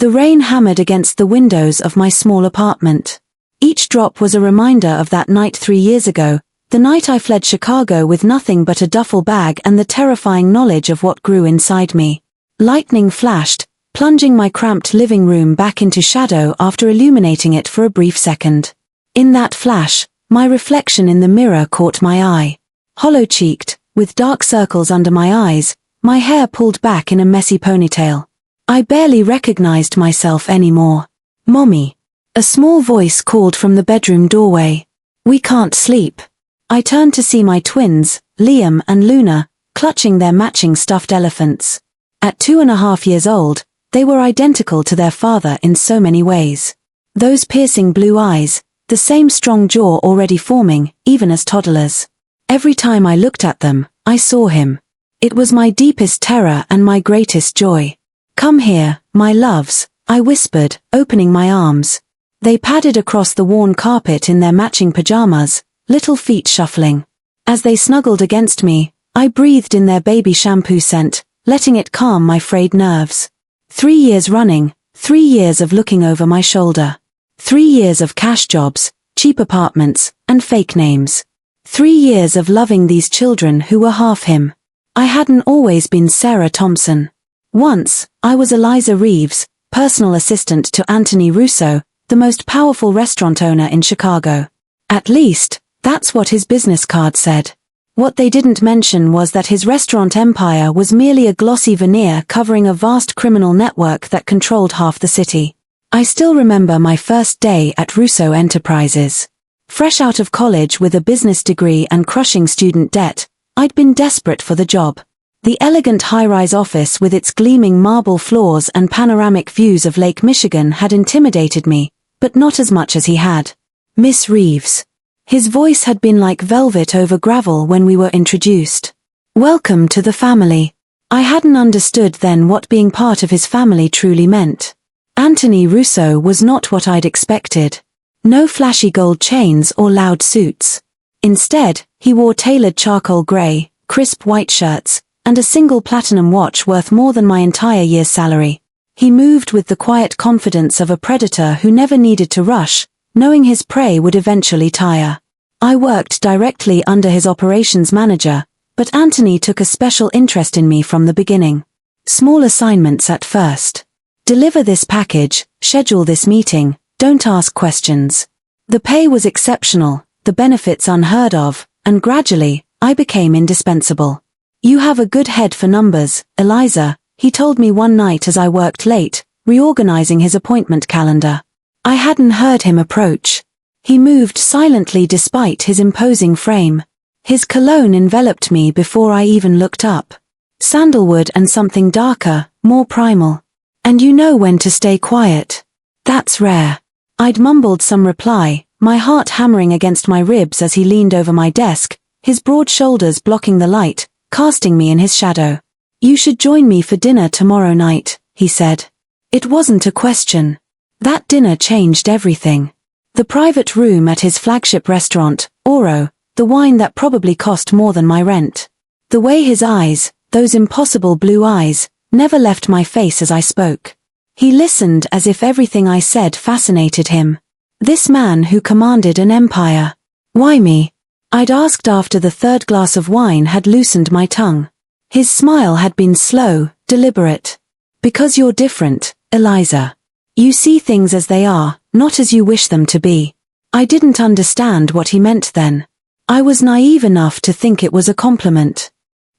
The rain hammered against the windows of my small apartment. Each drop was a reminder of that night 3 years ago, the night I fled Chicago with nothing but a duffel bag and the terrifying knowledge of what grew inside me. Lightning flashed, plunging my cramped living room back into shadow after illuminating it for a brief second. In that flash, my reflection in the mirror caught my eye. Hollow-cheeked, with dark circles under my eyes, my hair pulled back in a messy ponytail. I barely recognized myself anymore. "Mommy." A small voice called from the bedroom doorway. "We can't sleep." I turned to see my twins, Liam and Luna, clutching their matching stuffed elephants. At 2.5 years old, they were identical to their father in so many ways. Those piercing blue eyes, the same strong jaw already forming, even as toddlers. Every time I looked at them, I saw him. It was my deepest terror and my greatest joy. "Come here, my loves," I whispered, opening my arms. They padded across the worn carpet in their matching pajamas, little feet shuffling. As they snuggled against me, I breathed in their baby shampoo scent, letting it calm my frayed nerves. 3 years running, 3 years of looking over my shoulder. 3 years of cash jobs, cheap apartments, and fake names. 3 years of loving these children who were half him. I hadn't always been Sarah Thompson. Once, I was Eliza Reeves, personal assistant to Anthony Russo, the most powerful restaurant owner in Chicago. At least, that's what his business card said. What they didn't mention was that his restaurant empire was merely a glossy veneer covering a vast criminal network that controlled half the city. I still remember my first day at Russo Enterprises. Fresh out of college with a business degree and crushing student debt, I'd been desperate for the job. The elegant high-rise office with its gleaming marble floors and panoramic views of Lake Michigan had intimidated me, but not as much as he had. "Miss Reeves." His voice had been like velvet over gravel when we were introduced. "Welcome to the family." I hadn't understood then what being part of his family truly meant. Anthony Russo was not what I'd expected. No flashy gold chains or loud suits. Instead, he wore tailored charcoal gray, crisp white shirts, and a single platinum watch worth more than my entire year's salary. He moved with the quiet confidence of a predator who never needed to rush, knowing his prey would eventually tire. I worked directly under his operations manager, but Anthony took a special interest in me from the beginning. Small assignments at first. Deliver this package, schedule this meeting, don't ask questions. The pay was exceptional, the benefits unheard of, and gradually, I became indispensable. "You have a good head for numbers, Eliza," he told me one night as I worked late, reorganizing his appointment calendar. I hadn't heard him approach. He moved silently despite his imposing frame. His cologne enveloped me before I even looked up. Sandalwood and something darker, more primal. "And you know when to stay quiet. That's rare." I'd mumbled some reply, my heart hammering against my ribs as he leaned over my desk, his broad shoulders blocking the light, casting me in his shadow. "You should join me for dinner tomorrow night," he said. It wasn't a question. That dinner changed everything. The private room at his flagship restaurant, Oro, the wine that probably cost more than my rent. The way his eyes, those impossible blue eyes, never left my face as I spoke. He listened as if everything I said fascinated him. This man who commanded an empire. "Why me?" I'd asked after the third glass of wine had loosened my tongue. His smile had been slow, deliberate. "Because you're different, Eliza. You see things as they are, not as you wish them to be." I didn't understand what he meant then. I was naive enough to think it was a compliment.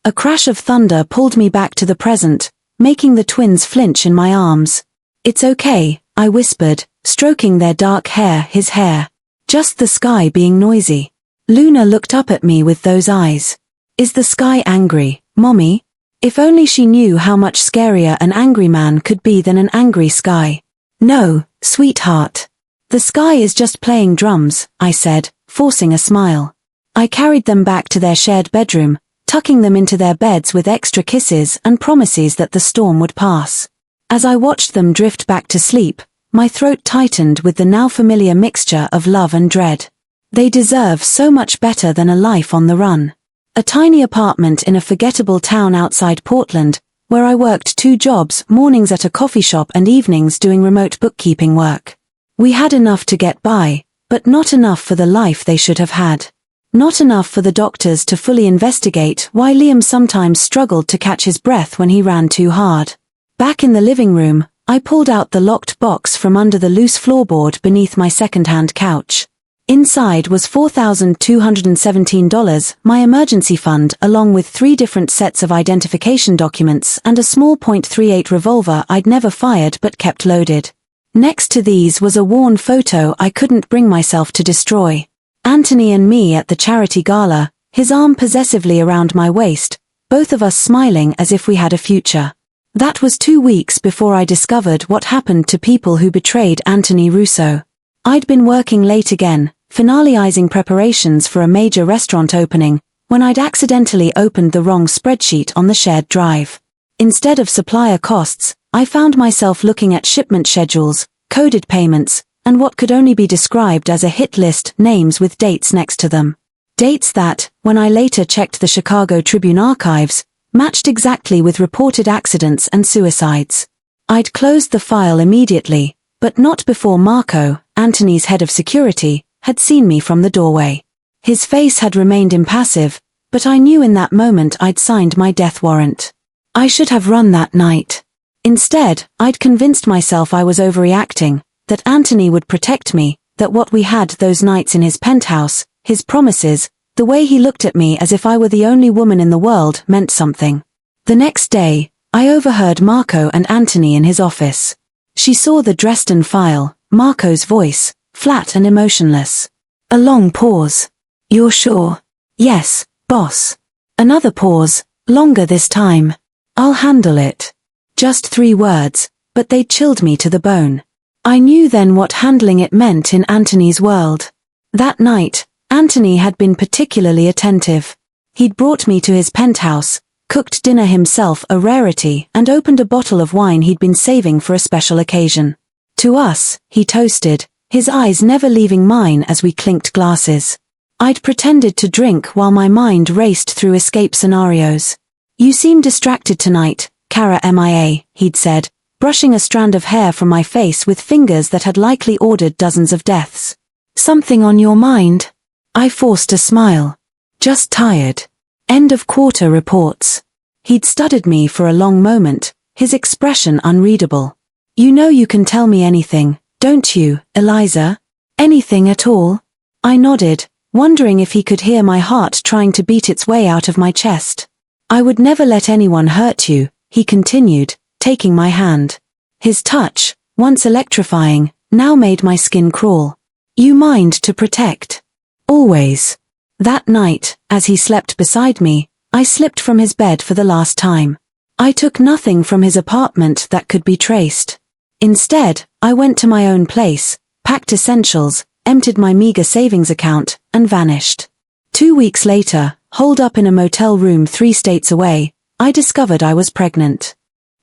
A crash of thunder pulled me back to the present, making the twins flinch in my arms. "It's okay," I whispered, stroking their dark hair, his hair. "Just the sky being noisy." Luna looked up at me with those eyes. "Is the sky angry, Mommy?" If only she knew how much scarier an angry man could be than an angry sky. "No, sweetheart. The sky is just playing drums," I said, forcing a smile. I carried them back to their shared bedroom, tucking them into their beds with extra kisses and promises that the storm would pass. As I watched them drift back to sleep, my throat tightened with the now familiar mixture of love and dread. They deserve so much better than a life on the run. A tiny apartment in a forgettable town outside Portland, where I worked 2 jobs, mornings at a coffee shop and evenings doing remote bookkeeping work. We had enough to get by, but not enough for the life they should have had. Not enough for the doctors to fully investigate why Liam sometimes struggled to catch his breath when he ran too hard. Back in the living room, I pulled out the locked box from under the loose floorboard beneath my second-hand couch. Inside was $4,217, my emergency fund, along with 3 different sets of identification documents and a small .38 revolver I'd never fired but kept loaded. Next to these was a worn photo I couldn't bring myself to destroy. Anthony and me at the charity gala, his arm possessively around my waist, both of us smiling as if we had a future. That was 2 weeks before I discovered what happened to people who betrayed Anthony Russo. I'd been working late again, finalizing preparations for a major restaurant opening, when I'd accidentally opened the wrong spreadsheet on the shared drive. Instead of supplier costs, I found myself looking at shipment schedules, coded payments, and what could only be described as a hit list, names with dates next to them. Dates that, when I later checked the Chicago Tribune archives, matched exactly with reported accidents and suicides. I'd closed the file immediately, but not before Marco, Anthony's head of security, had seen me from the doorway. His face had remained impassive, but I knew in that moment I'd signed my death warrant. I should have run that night. Instead, I'd convinced myself I was overreacting, that Anthony would protect me, that what we had those nights in his penthouse, his promises, the way he looked at me as if I were the only woman in the world, meant something. The next day, I overheard Marco and Anthony in his office. She saw the Dresden file, Marco's voice, flat and emotionless. A long pause. "You're sure?" "Yes, boss." Another pause, longer this time. "I'll handle it." Just 3 words, but they chilled me to the bone. I knew then what handling it meant in Anthony's world. That night, Anthony had been particularly attentive. He'd brought me to his penthouse, cooked dinner himself, a rarity, and opened a bottle of wine he'd been saving for a special occasion. To us, he toasted, his eyes never leaving mine as we clinked glasses. I'd pretended to drink while my mind raced through escape scenarios. "You seem distracted tonight, Kara MIA, he'd said, brushing a strand of hair from my face with fingers that had likely ordered dozens of deaths. "Something on your mind?" I forced a smile. "Just tired. End of quarter reports." He'd studied me for a long moment, his expression unreadable. "You know you can tell me anything, don't you, Eliza? Anything at all?" I nodded, wondering if he could hear my heart trying to beat its way out of my chest. "I would never let anyone hurt you," he continued, taking my hand. His touch, once electrifying, now made my skin crawl. "You mind to protect?" "Always." That night, as he slept beside me, I slipped from his bed for the last time. I took nothing from his apartment that could be traced. Instead, I went to my own place, packed essentials, emptied my meager savings account, and vanished. 2 weeks later, holed up in a motel room 3 states away, I discovered I was pregnant.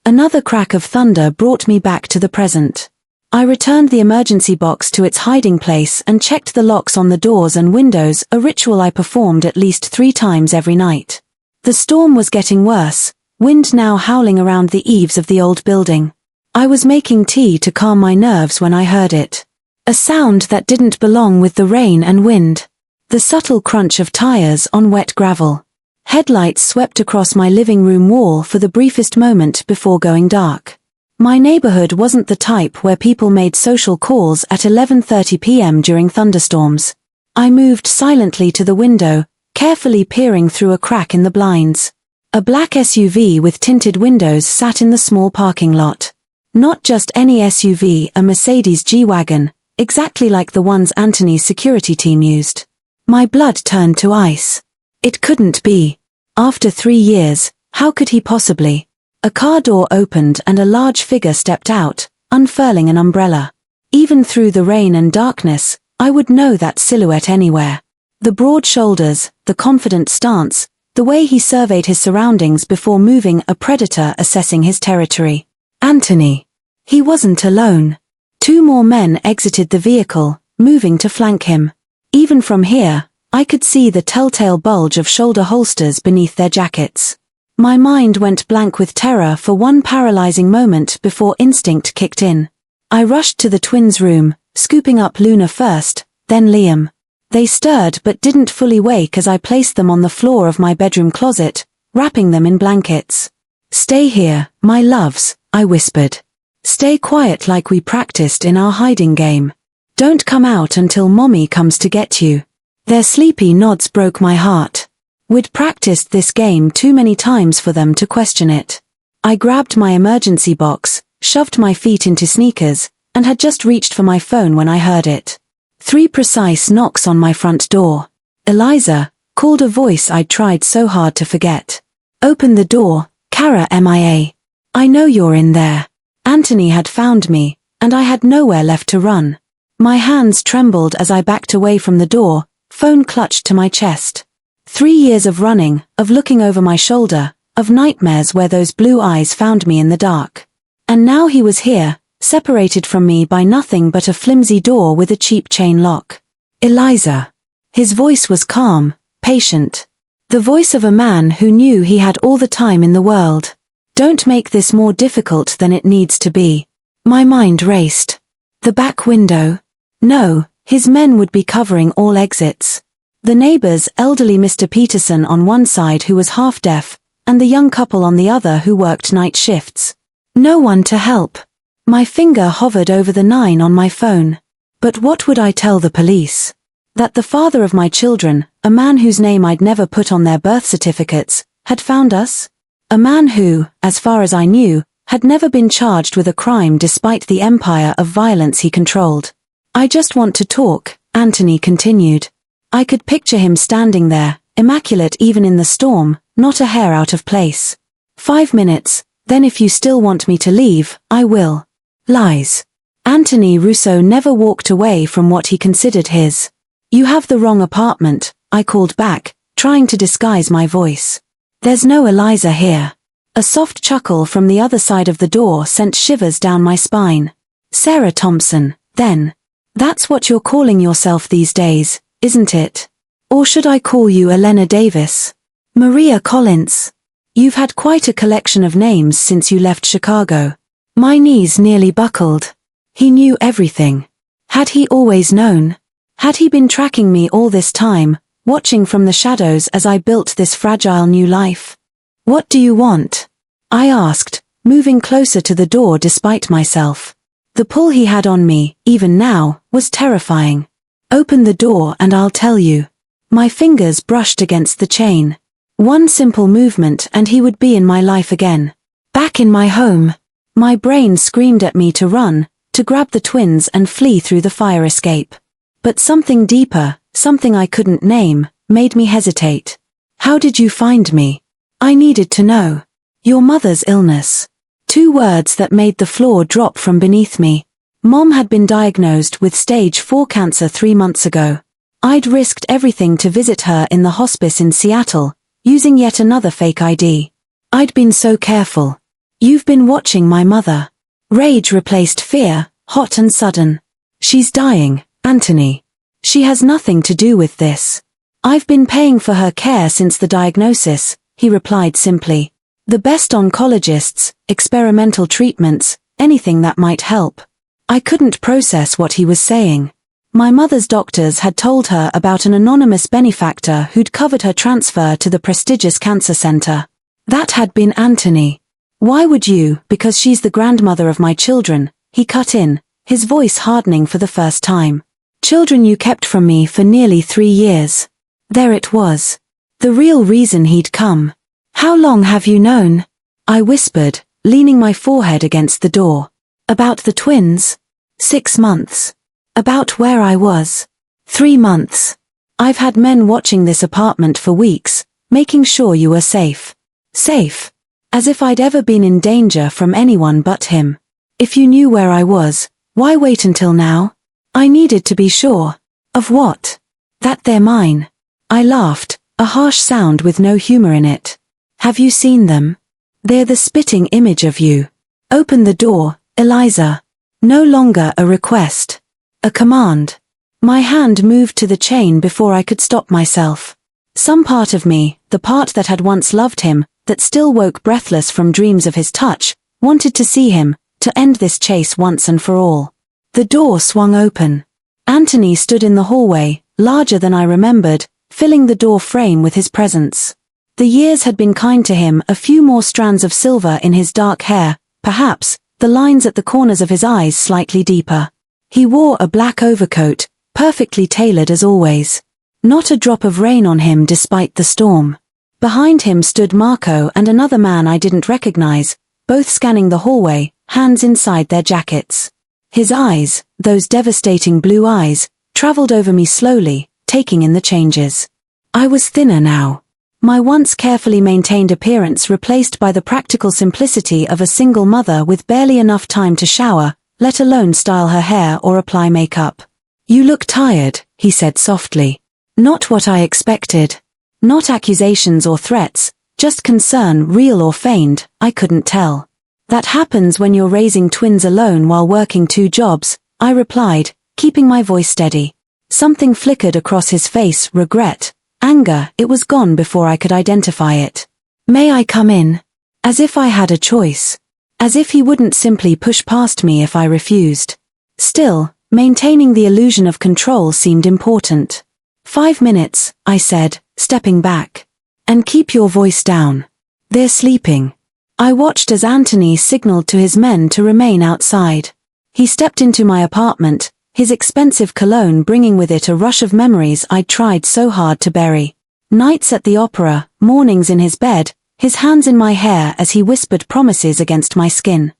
Another crack of thunder brought me back to the present. I returned the emergency box to its hiding place and checked the locks on the doors and windows, a ritual I performed at least 3 times every night. The storm was getting worse, wind now howling around the eaves of the old building. I was making tea to calm my nerves when I heard it. A sound that didn't belong with the rain and wind. The subtle crunch of tires on wet gravel. Headlights swept across my living room wall for the briefest moment before going dark. My neighborhood wasn't the type where people made social calls at 11:30 p.m. during thunderstorms. I moved silently to the window, carefully peering through a crack in the blinds. A black SUV with tinted windows sat in the small parking lot. Not just any SUV, a Mercedes G-Wagon, exactly like the ones Anthony's security team used. My blood turned to ice. It couldn't be. After 3 years, how could he possibly? A car door opened and a large figure stepped out, unfurling an umbrella. Even through the rain and darkness, I would know that silhouette anywhere. The broad shoulders, the confident stance, the way he surveyed his surroundings before moving, a predator assessing his territory. Anthony. He wasn't alone. 2 more men exited the vehicle, moving to flank him. Even from here, I could see the telltale bulge of shoulder holsters beneath their jackets. My mind went blank with terror for one paralyzing moment before instinct kicked in. I rushed to the twins' room, scooping up Luna first, then Liam. They stirred but didn't fully wake as I placed them on the floor of my bedroom closet, wrapping them in blankets. "Stay here, my loves," I whispered. "Stay quiet like we practiced in our hiding game. Don't come out until Mommy comes to get you." Their sleepy nods broke my heart. We'd practiced this game too many times for them to question it. I grabbed my emergency box, shoved my feet into sneakers, and had just reached for my phone when I heard it. 3 precise knocks on my front door. "Eliza," called a voice I'd tried so hard to forget. "Open the door, Kara MIA. I know you're in there." Anthony had found me, and I had nowhere left to run. My hands trembled as I backed away from the door, phone clutched to my chest. 3 years of running, of looking over my shoulder, of nightmares where those blue eyes found me in the dark. And now he was here, separated from me by nothing but a flimsy door with a cheap chain lock. "Eliza." His voice was calm, patient. The voice of a man who knew he had all the time in the world. "Don't make this more difficult than it needs to be." My mind raced. The back window? No, his men would be covering all exits. The neighbors, elderly Mr. Peterson on one side who was half deaf, and the young couple on the other who worked night shifts. No one to help. My finger hovered over the 9 on my phone. But what would I tell the police? That the father of my children, a man whose name I'd never put on their birth certificates, had found us? A man who, as far as I knew, had never been charged with a crime despite the empire of violence he controlled. "I just want to talk," Anthony continued. I could picture him standing there, immaculate even in the storm, not a hair out of place. 5 minutes, then if you still want me to leave, I will. Lies. Anthony Russo never walked away from what he considered his. "You have the wrong apartment," I called back, trying to disguise my voice. "There's no Eliza here." A soft chuckle from the other side of the door sent shivers down my spine. "Sarah Thompson, then. That's what you're calling yourself these days, isn't it? Or should I call you Elena Davis? Maria Collins? You've had quite a collection of names since you left Chicago." My knees nearly buckled. He knew everything. Had he always known? Had he been tracking me all this time, watching from the shadows as I built this fragile new life? "What do you want?" I asked, moving closer to the door despite myself. The pull he had on me, even now, was terrifying. "Open the door and I'll tell you." My fingers brushed against the chain. One simple movement and he would be in my life again. Back in my home. My brain screamed at me to run, to grab the twins and flee through the fire escape. But something deeper, something I couldn't name, made me hesitate. "How did you find me?" I needed to know. "Your mother's illness." 2 words that made the floor drop from beneath me. Mom had been diagnosed with stage 4 cancer 3 months ago. I'd risked everything to visit her in the hospice in Seattle, using yet another fake ID. I'd been so careful. "You've been watching my mother." Rage replaced fear, hot and sudden. "She's dying, Anthony. She has nothing to do with this." "I've been paying for her care since the diagnosis," he replied simply. "The best oncologists, experimental treatments, anything that might help." I couldn't process what he was saying. My mother's doctors had told her about an anonymous benefactor who'd covered her transfer to the prestigious cancer center. That had been Anthony. "Why would you, because she's the grandmother of my children," he cut in, his voice hardening for the first time. "Children you kept from me for nearly 3 years. There it was. The real reason he'd come. "How long have you known?" I whispered, leaning my forehead against the door. "About the twins?" 6 months. "About where I was?" 3 months. "I've had men watching this apartment for weeks, making sure you were safe." Safe. As if I'd ever been in danger from anyone but him. "If you knew where I was, why wait until now?" I needed to be sure. Of what? That they're mine. I laughed, a harsh sound with no humor in it. "Have you seen them? They're the spitting image of you. Open the door, Eliza." No longer a request. A command. My hand moved to the chain before I could stop myself. Some part of me, the part that had once loved him, that still woke breathless from dreams of his touch, wanted to see him, to end this chase once and for all. The door swung open. Anthony stood in the hallway, larger than I remembered, filling the door frame with his presence. The years had been kind to him, a few more strands of silver in his dark hair, perhaps, the lines at the corners of his eyes slightly deeper. He wore a black overcoat, perfectly tailored as always. Not a drop of rain on him despite the storm. Behind him stood Marco and another man I didn't recognize, both scanning the hallway, hands inside their jackets. His eyes, those devastating blue eyes, traveled over me slowly, taking in the changes. I was thinner now. My once carefully maintained appearance replaced by the practical simplicity of a single mother with barely enough time to shower, let alone style her hair or apply makeup. "You look tired," he said softly. Not what I expected. Not accusations or threats, just concern, real or feigned, I couldn't tell. "That happens when you're raising twins alone while working 2 jobs, I replied, keeping my voice steady. Something flickered across his face, regret, anger, it was gone before I could identify it. "May I come in?" As if I had a choice. As if he wouldn't simply push past me if I refused. Still, maintaining the illusion of control seemed important. 5 minutes, I said, stepping back. "And keep your voice down. They're sleeping." I watched as Anthony signaled to his men to remain outside. He stepped into my apartment, his expensive cologne bringing with it a rush of memories I'd tried so hard to bury. Nights at the opera, mornings in his bed, his hands in my hair as he whispered promises against my skin.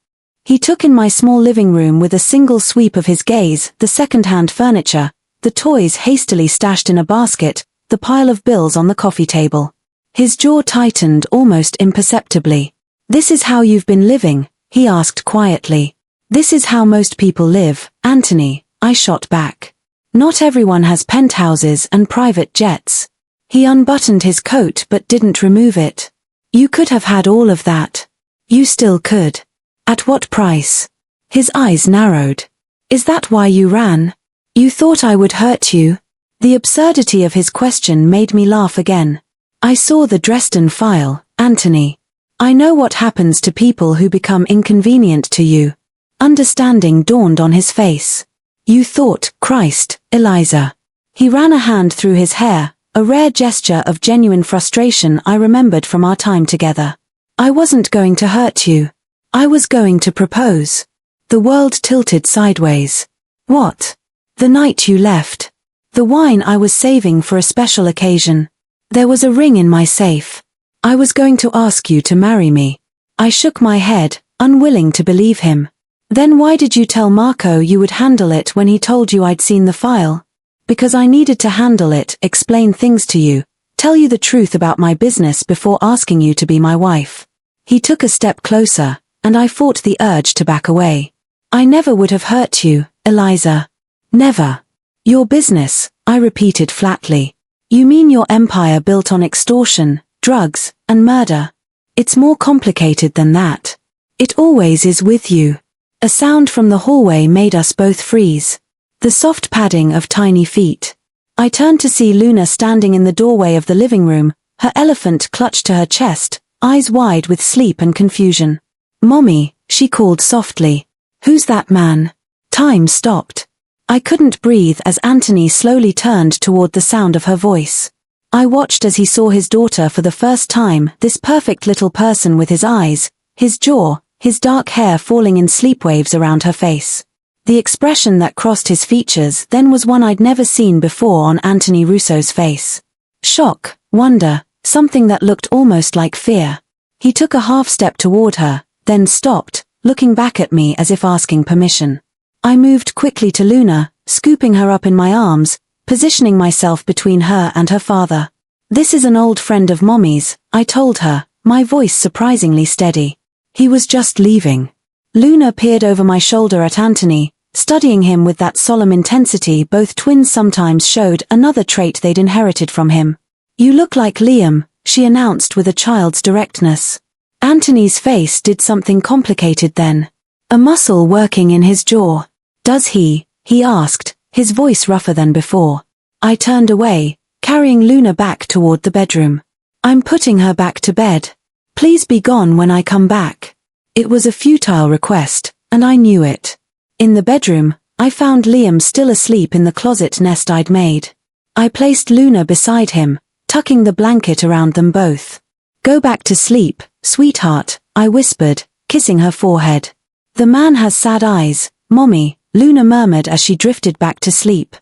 He took in my small living room with a single sweep of his gaze, the second-hand furniture, the toys hastily stashed in a basket, the pile of bills on the coffee table. His jaw tightened almost imperceptibly. "This is how you've been living?" he asked quietly. "This is how most people live, Anthony," I shot back. "Not everyone has penthouses and private jets." He unbuttoned his coat but didn't remove it. "You could have had all of that. You still could. At what price?" His eyes narrowed. "Is that why you ran? You thought I would hurt you?" The absurdity of his question made me laugh again. "I saw the Dresden file, Anthony. I know what happens to people who become inconvenient to you." Understanding dawned on his face. "You thought, Christ, Eliza." He ran a hand through his hair, a rare gesture of genuine frustration I remembered from our time together. "I wasn't going to hurt you. I was going to propose." The world tilted sideways. "What?" "The night you left. The wine I was saving for a special occasion. There was a ring in my safe. I was going to ask you to marry me." I shook my head, unwilling to believe him. "Then why did you tell Marco you would handle it when he told you I'd seen the file?" "Because I needed to handle it, explain things to you, tell you the truth about my business before asking you to be my wife." He took a step closer, and I fought the urge to back away. "I never would have hurt you, Eliza. Never." "Your business," I repeated flatly. "You mean your empire built on extortion, drugs, and murder?" "It's more complicated than that. It always is with you." A sound from the hallway made us both freeze. The soft padding of tiny feet. I turned to see Luna standing in the doorway of the living room, her elephant clutched to her chest, eyes wide with sleep and confusion. "Mommy," she called softly. "Who's that man?" Time stopped. I couldn't breathe as Anthony slowly turned toward the sound of her voice. I watched as he saw his daughter for the first time, this perfect little person with his eyes, his jaw, his dark hair falling in sleep waves around her face. The expression that crossed his features then was one I'd never seen before on Anthony Russo's face. Shock, wonder, something that looked almost like fear. He took a half step toward her, then stopped, looking back at me as if asking permission. I moved quickly to Luna, scooping her up in my arms, positioning myself between her and her father. "This is an old friend of Mommy's," I told her, my voice surprisingly steady. "He was just leaving." Luna peered over my shoulder at Anthony, studying him with that solemn intensity both twins sometimes showed, another trait they'd inherited from him. "You look like Liam," she announced with a child's directness. Anthony's face did something complicated then. A muscle working in his jaw. "Does he?" he asked, his voice rougher than before. I turned away, carrying Luna back toward the bedroom. "I'm putting her back to bed." Please be gone when I come back. It was a futile request, and I knew it. In the bedroom, I found Liam still asleep in the closet nest I'd made. I placed Luna beside him, tucking the blanket around them both. Go back to sleep, sweetheart, I whispered, kissing her forehead. The man has sad eyes, Mommy, Luna murmured as she drifted back to sleep.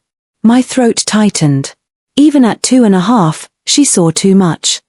My throat tightened. Even at 2.5, she saw too much.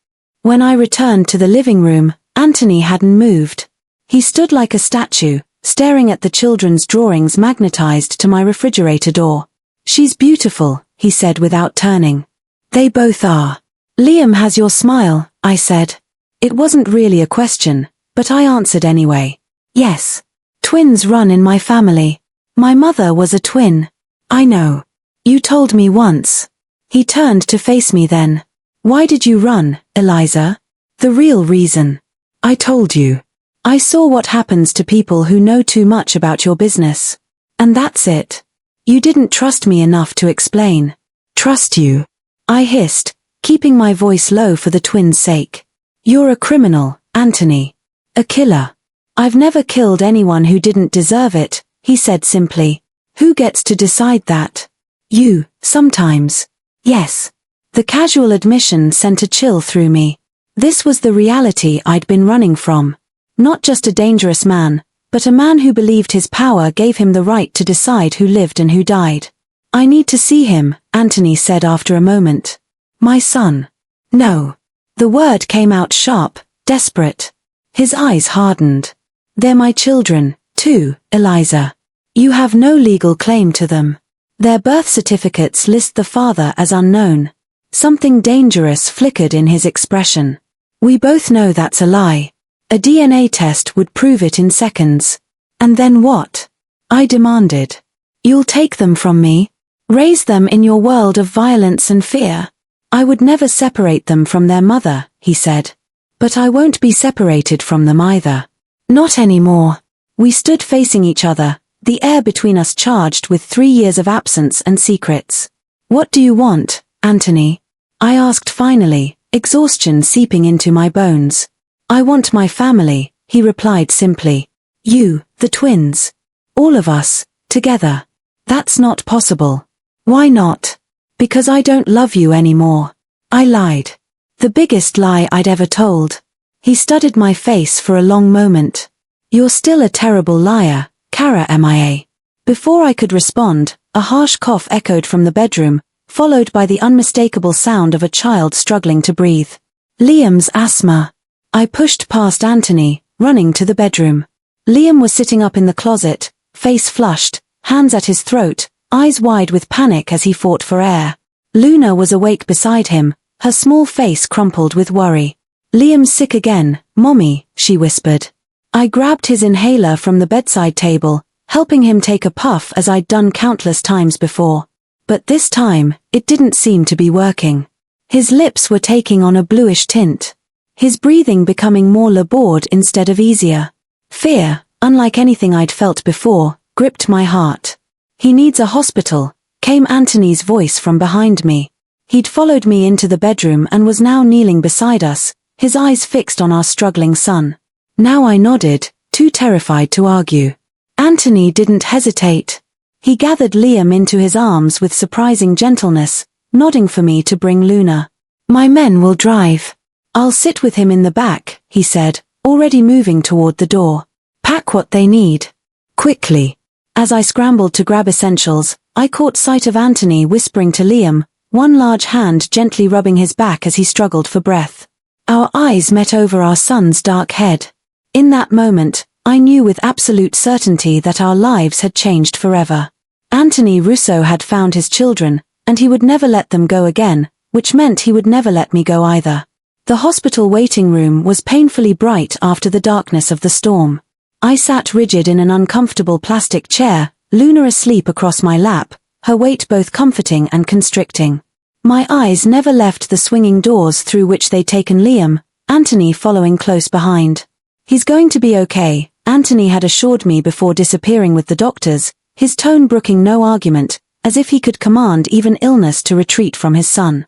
When I returned to the living room, Anthony hadn't moved. He stood like a statue, staring at the children's drawings magnetized to my refrigerator door. She's beautiful, he said without turning. They both are. Liam has your smile, I said. It wasn't really a question, but I answered anyway. Yes. Twins run in my family. My mother was a twin. I know. You told me once. He turned to face me then. Why did you run, Eliza? The real reason. I told you. I saw what happens to people who know too much about your business. And that's it. You didn't trust me enough to explain. Trust you? I hissed, keeping my voice low for the twins' sake. You're a criminal, Anthony. A killer. I've never killed anyone who didn't deserve it, he said simply. Who gets to decide that? You, sometimes. Yes. The casual admission sent a chill through me. This was the reality I'd been running from. Not just a dangerous man, but a man who believed his power gave him the right to decide who lived and who died. I need to see him, Anthony said after a moment. My son. No. The word came out sharp, desperate. His eyes hardened. They're my children, too, Eliza. You have no legal claim to them. Their birth certificates list the father as unknown. Something dangerous flickered in his expression. We both know that's a lie. A DNA test would prove it in seconds. And then what? I demanded. You'll take them from me? Raise them in your world of violence and fear? I would never separate them from their mother, he said. But I won't be separated from them either. Not anymore. We stood facing each other, the air between us charged with 3 years of absence and secrets. What do you want, Anthony? I asked finally, exhaustion seeping into my bones. I want my family, he replied simply. You, the twins. All of us, together. That's not possible. Why not? Because I don't love you anymore. I lied. The biggest lie I'd ever told. He studied my face for a long moment. You're still a terrible liar, Kara MIA. Before I could respond, a harsh cough echoed from the bedroom, followed by the unmistakable sound of a child struggling to breathe. Liam's asthma. I pushed past Anthony, running to the bedroom. Liam was sitting up in the closet, face flushed, hands at his throat, eyes wide with panic as he fought for air. Luna was awake beside him, her small face crumpled with worry. Liam's sick again, Mommy, she whispered. I grabbed his inhaler from the bedside table, helping him take a puff as I'd done countless times before. But this time, it didn't seem to be working. His lips were taking on a bluish tint. His breathing becoming more labored instead of easier. Fear, unlike anything I'd felt before, gripped my heart. He needs a hospital, came Anthony's voice from behind me. He'd followed me into the bedroom and was now kneeling beside us, his eyes fixed on our struggling son. Now I nodded, too terrified to argue. Anthony didn't hesitate. He gathered Liam into his arms with surprising gentleness, nodding for me to bring Luna. My men will drive. I'll sit with him in the back, he said, already moving toward the door. Pack what they need. Quickly. As I scrambled to grab essentials, I caught sight of Anthony whispering to Liam, one large hand gently rubbing his back as he struggled for breath. Our eyes met over our son's dark head. In that moment, I knew with absolute certainty that our lives had changed forever. Anthony Russo had found his children, and he would never let them go again, which meant he would never let me go either. The hospital waiting room was painfully bright after the darkness of the storm. I sat rigid in an uncomfortable plastic chair, Luna asleep across my lap, her weight both comforting and constricting. My eyes never left the swinging doors through which they'd taken Liam, Anthony following close behind. He's going to be okay, Anthony had assured me before disappearing with the doctors, his tone brooking no argument, as if he could command even illness to retreat from his son.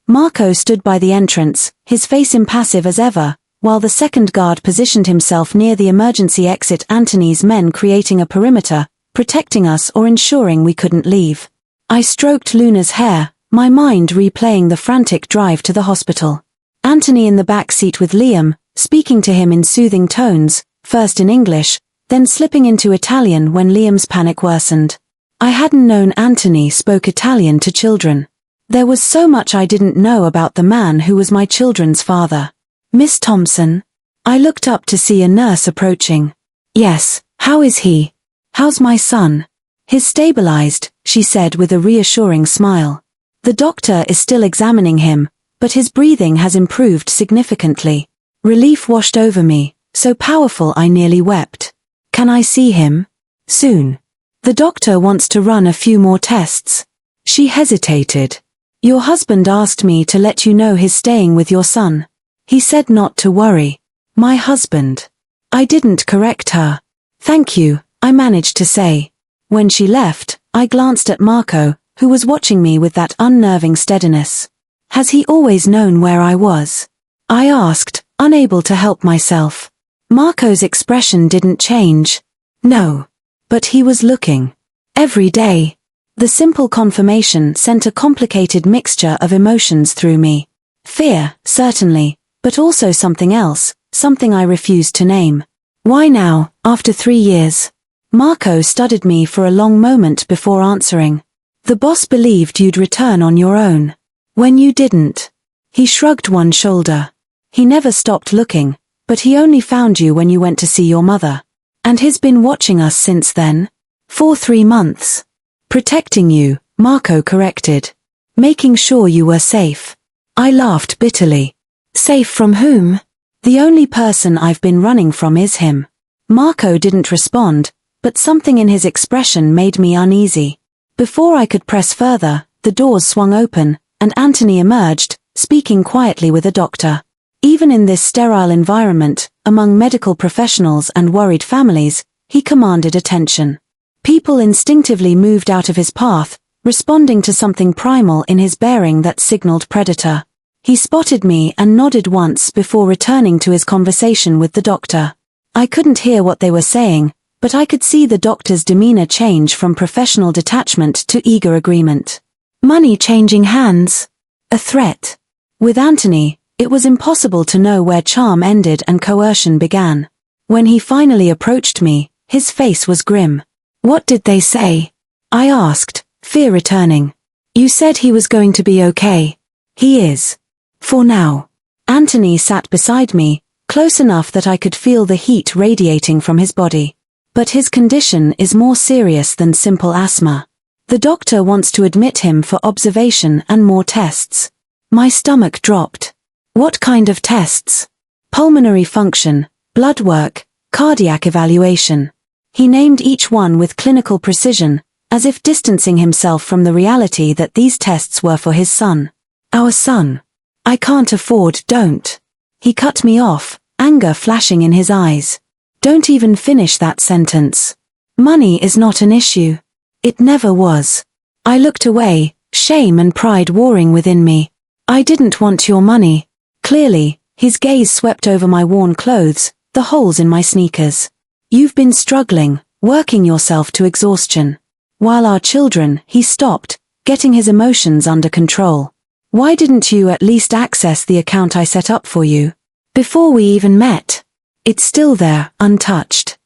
Marco stood by the entrance, his face impassive as ever, While the second guard positioned himself near the emergency exit, Anthony's men creating a perimeter, protecting us or ensuring we couldn't leave. I stroked Luna's hair, my mind replaying the frantic drive to the hospital. Anthony in the back seat with Liam, speaking to him in soothing tones, first in English, then slipping into Italian when Liam's panic worsened. I hadn't known Anthony spoke Italian to children. There was so much I didn't know about the man who was my children's father. Miss Thompson? I looked up to see a nurse approaching. Yes, how is he? How's my son? He's stabilized, she said with a reassuring smile. The doctor is still examining him, but his breathing has improved significantly. Relief washed over me, so powerful I nearly wept. Can I see him? Soon. The doctor wants to run a few more tests. She hesitated. Your husband asked me to let you know he's staying with your son. He said not to worry. My husband. I didn't correct her. Thank you, I managed to say. When she left, I glanced at Marco, who was watching me with that unnerving steadiness. Has he always known where I was? I asked, unable to help myself. Marco's expression didn't change. No. But he was looking. Every day. The simple confirmation sent a complicated mixture of emotions through me. Fear, certainly, but also something else, something I refused to name. Why now, after 3 years? Marco studied me for a long moment before answering. The boss believed you'd return on your own. When you didn't. He shrugged one shoulder. He never stopped looking, but he only found you when you went to see your mother. And he's been watching us since then. For 3 months. Protecting you, Marco corrected. Making sure you were safe. I laughed bitterly. Safe from whom? The only person I've been running from is him. Marco didn't respond, but something in his expression made me uneasy. Before I could press further, the doors swung open, and Anthony emerged, speaking quietly with a doctor. Even in this sterile environment, among medical professionals and worried families, he commanded attention. People instinctively moved out of his path, responding to something primal in his bearing that signaled predator. He spotted me and nodded once before returning to his conversation with the doctor. I couldn't hear what they were saying, but I could see the doctor's demeanor change from professional detachment to eager agreement. Money changing hands. A threat. With Anthony, it was impossible to know where charm ended and coercion began. When he finally approached me, his face was grim. What did they say? I asked, fear returning. You said he was going to be okay. He is. For now. Anthony sat beside me, close enough that I could feel the heat radiating from his body. But his condition is more serious than simple asthma. The doctor wants to admit him for observation and more tests. My stomach dropped. What kind of tests? Pulmonary function, blood work, cardiac evaluation. He named each one with clinical precision, as if distancing himself from the reality that these tests were for his son. Our son. I can't afford, don't. He cut me off, anger flashing in his eyes. Don't even finish that sentence. Money is not an issue. It never was. I looked away, shame and pride warring within me. I didn't want your money. Clearly, his gaze swept over my worn clothes, the holes in my sneakers. You've been struggling, working yourself to exhaustion. While our children, he stopped, getting his emotions under control. Why didn't you at least access the account I set up for you? Before we even met. It's still there, untouched.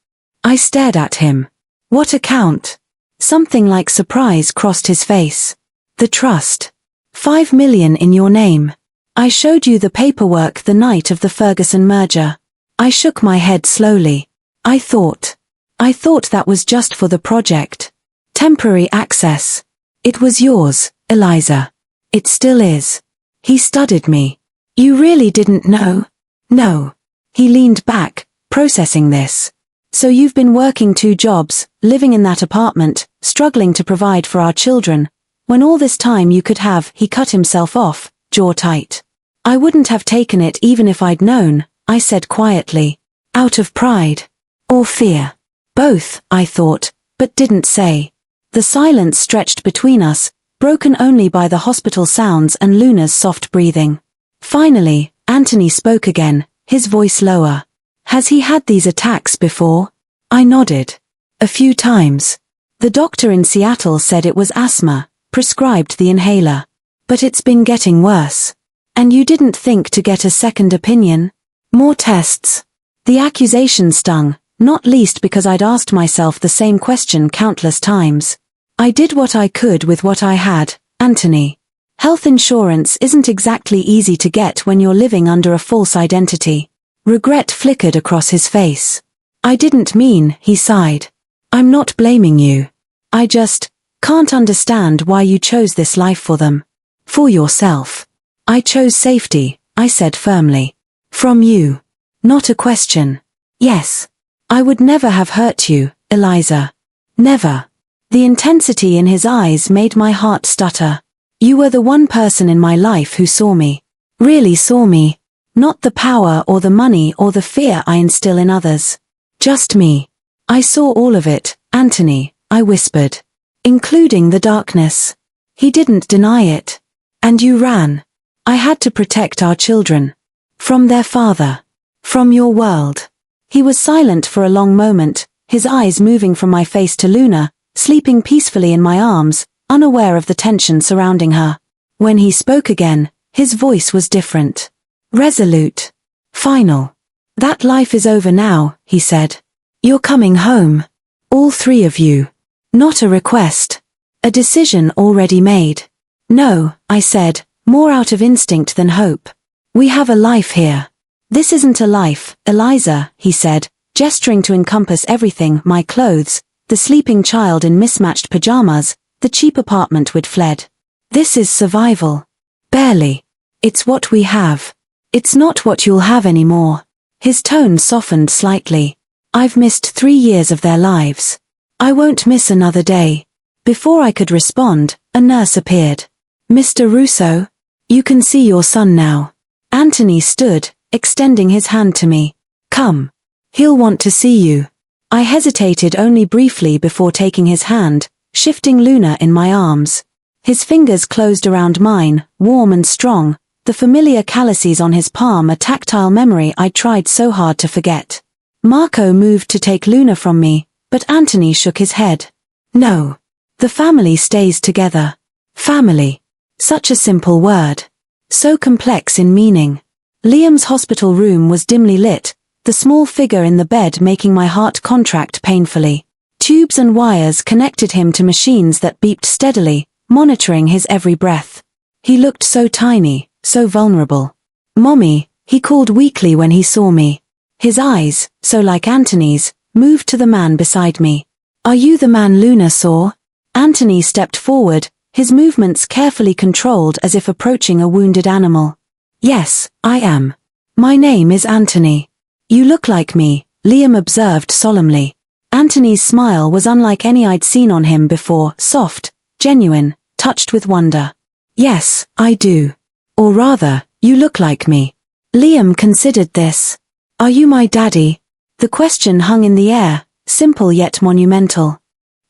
I stared at him. What account? Something like surprise crossed his face. The trust. 5 million in your name. I showed you the paperwork the night of the Ferguson merger. I shook my head slowly. I thought that was just for the project. Temporary access. It was yours, Eliza. It still is. He studied me. You really didn't know? No. He leaned back, processing this. So you've been working 2 jobs, living in that apartment, struggling to provide for our children, when all this time you could have. He cut himself off, jaw tight. I wouldn't have taken it even if I'd known, I said quietly. Out of pride. Or fear. Both, I thought, but didn't say. The silence stretched between us, broken only by the hospital sounds and Luna's soft breathing. Finally, Anthony spoke again, his voice lower. Has he had these attacks before? I nodded. A few times. The doctor in Seattle said it was asthma, prescribed the inhaler. But it's been getting worse. And you didn't think to get a second opinion? More tests. The accusation stung, not least because I'd asked myself the same question countless times. I did what I could with what I had, Anthony. Health insurance isn't exactly easy to get when you're living under a false identity. Regret flickered across his face. I didn't mean, he sighed. I'm not blaming you. I just can't understand why you chose this life for them. For yourself. I chose safety, I said firmly. From you. Not a question. Yes. I would never have hurt you, Eliza. Never. The intensity in his eyes made my heart stutter. You were the one person in my life who saw me. Really saw me. Not the power or the money or the fear I instill in others. Just me. I saw all of it, Anthony, I whispered. Including the darkness. He didn't deny it. And you ran. I had to protect our children. From their father. From your world. He was silent for a long moment, his eyes moving from my face to Luna, sleeping peacefully in my arms, unaware of the tension surrounding her. When he spoke again, his voice was different. Resolute. Final. That life is over now, he said. You're coming home. All three of you. Not a request. A decision already made. No, I said, more out of instinct than hope. We have a life here. This isn't a life, Eliza, he said, gesturing to encompass everything, my clothes, the sleeping child in mismatched pajamas, the cheap apartment we'd fled. This is survival. Barely. It's what we have. It's not what you'll have anymore. His tone softened slightly. I've missed 3 years of their lives. I won't miss another day. Before I could respond, a nurse appeared. Mr. Russo? You can see your son now. Anthony stood, extending his hand to me. Come. He'll want to see you. I hesitated only briefly before taking his hand, shifting Luna in my arms. His fingers closed around mine, warm and strong, the familiar calluses on his palm a tactile memory I tried so hard to forget. Marco moved to take Luna from me, but Anthony shook his head. No. The family stays together. Family. Such a simple word. So complex in meaning. Liam's hospital room was dimly lit, the small figure in the bed making my heart contract painfully. Tubes and wires connected him to machines that beeped steadily, monitoring his every breath. He looked so tiny, so vulnerable. Mommy, he called weakly when he saw me. His eyes, so like Anthony's, moved to the man beside me. Are you the man Luna saw? Anthony stepped forward, his movements carefully controlled as if approaching a wounded animal. Yes, I am. My name is Anthony. You look like me, Liam observed solemnly. Anthony's smile was unlike any I'd seen on him before, soft, genuine, touched with wonder. Yes, I do. Or rather, you look like me. Liam considered this. Are you my daddy? The question hung in the air, simple yet monumental.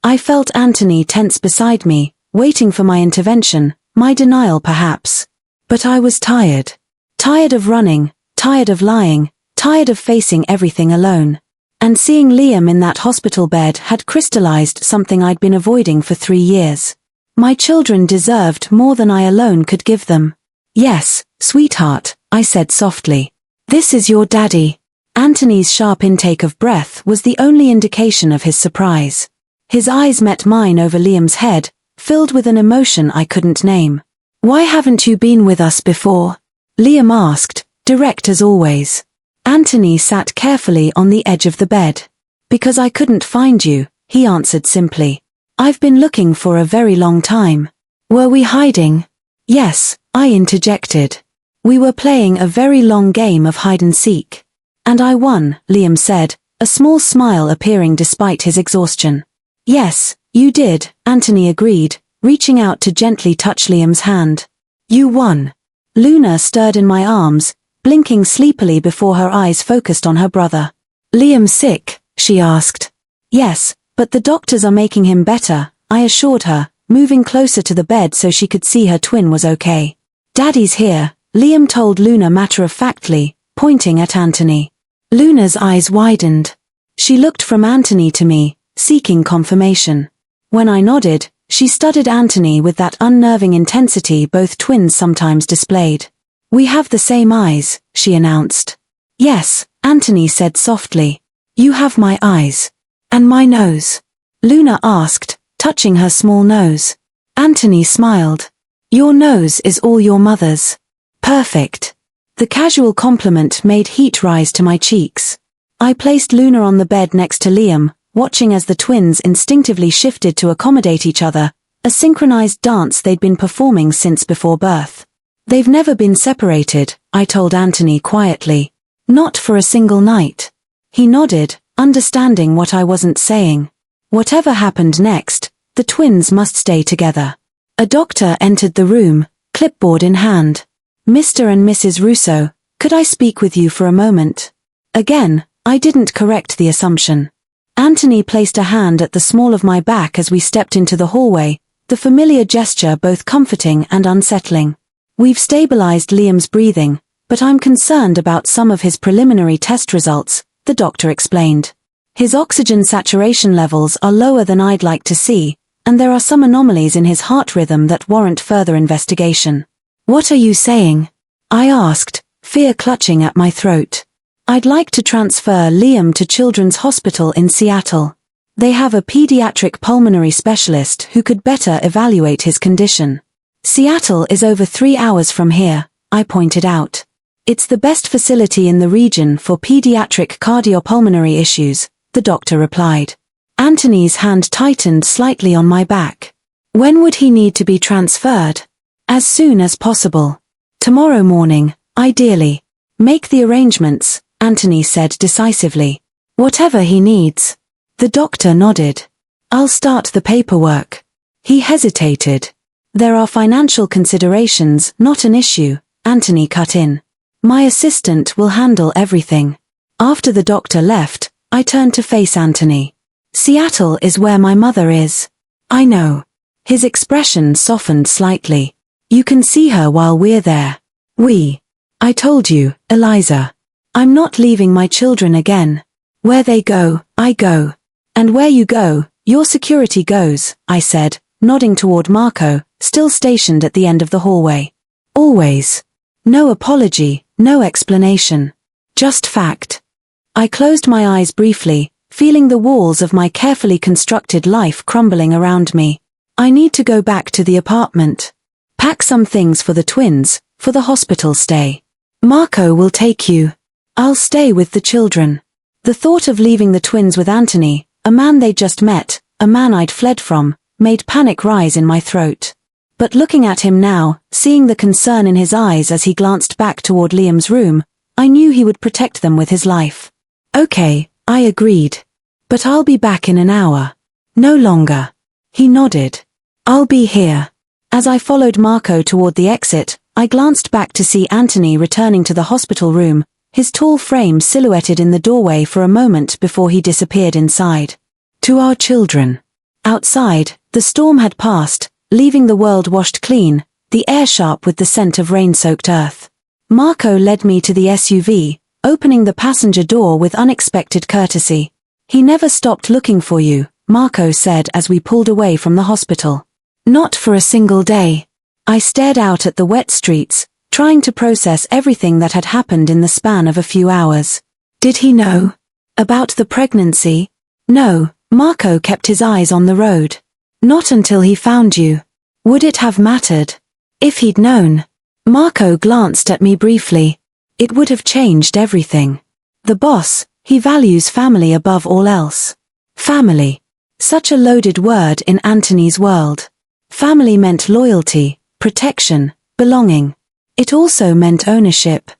I felt Anthony tense beside me, waiting for my intervention, my denial perhaps. But I was tired. Tired of running, tired of lying, tired of facing everything alone. And seeing Liam in that hospital bed had crystallized something I'd been avoiding for 3 years. My children deserved more than I alone could give them. Yes, sweetheart, I said softly. This is your daddy. Anthony's sharp intake of breath was the only indication of his surprise. His eyes met mine over Liam's head, filled with an emotion I couldn't name. Why haven't you been with us before? Liam asked, direct as always. Anthony sat carefully on the edge of the bed. Because I couldn't find you, he answered simply. I've been looking for a very long time. Were we hiding? Yes, I interjected. We were playing a very long game of hide and seek. And I won, Liam said, a small smile appearing despite his exhaustion. Yes, you did, Anthony agreed, reaching out to gently touch Liam's hand. You won. Luna stirred in my arms, blinking sleepily before her eyes focused on her brother. Liam's sick, she asked. Yes, but the doctors are making him better, I assured her, moving closer to the bed so she could see her twin was okay. Daddy's here, Liam told Luna matter-of-factly, pointing at Anthony. Luna's eyes widened. She looked from Anthony to me, seeking confirmation. When I nodded, she studied Anthony with that unnerving intensity both twins sometimes displayed. "We have the same eyes," she announced. "Yes," Anthony said softly. "You have my eyes. And my nose?" Luna asked, touching her small nose. Anthony smiled. "Your nose is all your mother's." "Perfect." The casual compliment made heat rise to my cheeks. I placed Luna on the bed next to Liam, watching as the twins instinctively shifted to accommodate each other, a synchronized dance they'd been performing since before birth. "They've never been separated," I told Anthony quietly. "Not for a single night." He nodded, understanding what I wasn't saying. Whatever happened next, the twins must stay together. A doctor entered the room, clipboard in hand. "Mr. and Mrs. Russo, could I speak with you for a moment?" Again, I didn't correct the assumption. Anthony placed a hand at the small of my back as we stepped into the hallway, the familiar gesture both comforting and unsettling. "We've stabilized Liam's breathing, but I'm concerned about some of his preliminary test results," the doctor explained. "His oxygen saturation levels are lower than I'd like to see, and there are some anomalies in his heart rhythm that warrant further investigation." "What are you saying?" I asked, fear clutching at my throat. "I'd like to transfer Liam to Children's Hospital in Seattle. They have a pediatric pulmonary specialist who could better evaluate his condition." "Seattle is over 3 hours from here," I pointed out. "It's the best facility in the region for pediatric cardiopulmonary issues," the doctor replied. Anthony's hand tightened slightly on my back. "When would he need to be transferred?" "As soon as possible. Tomorrow morning, ideally." "Make the arrangements," Anthony said decisively. "Whatever he needs." The doctor nodded. "I'll start the paperwork." He hesitated. "There are financial considerations, not an issue," Anthony cut in. "My assistant will handle everything." After the doctor left, I turned to face Anthony. "Seattle is where my mother is." "I know." His expression softened slightly. "You can see her while we're there." I told you, Eliza. I'm not leaving my children again. Where they go, I go. And where you go, your security goes," I said, nodding toward Marco, still stationed at the end of the hallway. "Always. No apology, no explanation. Just fact." I closed my eyes briefly, feeling the walls of my carefully constructed life crumbling around me. I need to go back to the apartment. Pack some things for the twins, for the hospital stay. Marco will take you. I'll stay with the children. The thought of leaving the twins with Anthony, a man they'd just met, a man I'd fled from, made panic rise in my throat. But looking at him now, seeing the concern in his eyes as he glanced back toward Liam's room, I knew he would protect them with his life. "Okay," I agreed. "But I'll be back in an hour." "No longer." He nodded. "I'll be here." As I followed Marco toward the exit, I glanced back to see Anthony returning to the hospital room, his tall frame silhouetted in the doorway for a moment before he disappeared inside. "To our children." Outside, the storm had passed, leaving the world washed clean, the air sharp with the scent of rain-soaked earth. Marco led me to the SUV, opening the passenger door with unexpected courtesy. "He never stopped looking for you," Marco said as we pulled away from the hospital. "Not for a single day." I stared out at the wet streets, trying to process everything that had happened in the span of a few hours. "Did he know about the pregnancy?" "No," Marco kept his eyes on the road. "Not until he found you." "Would it have mattered if he'd known?" Marco glanced at me briefly. "It would have changed everything. The boss, he values family above all else." Family. Such a loaded word in Anthony's world. Family meant loyalty, protection, belonging. It also meant ownership,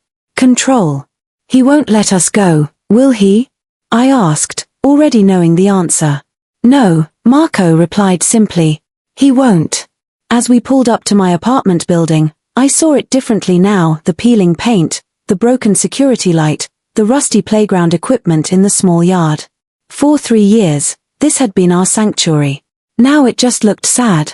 control. "He won't let us go, will he?" I asked, already knowing the answer. "No," Marco replied simply. "He won't." As we pulled up to my apartment building, I saw it differently now, the peeling paint, the broken security light, the rusty playground equipment in the small yard. For 3 years, this had been our sanctuary. Now it just looked sad.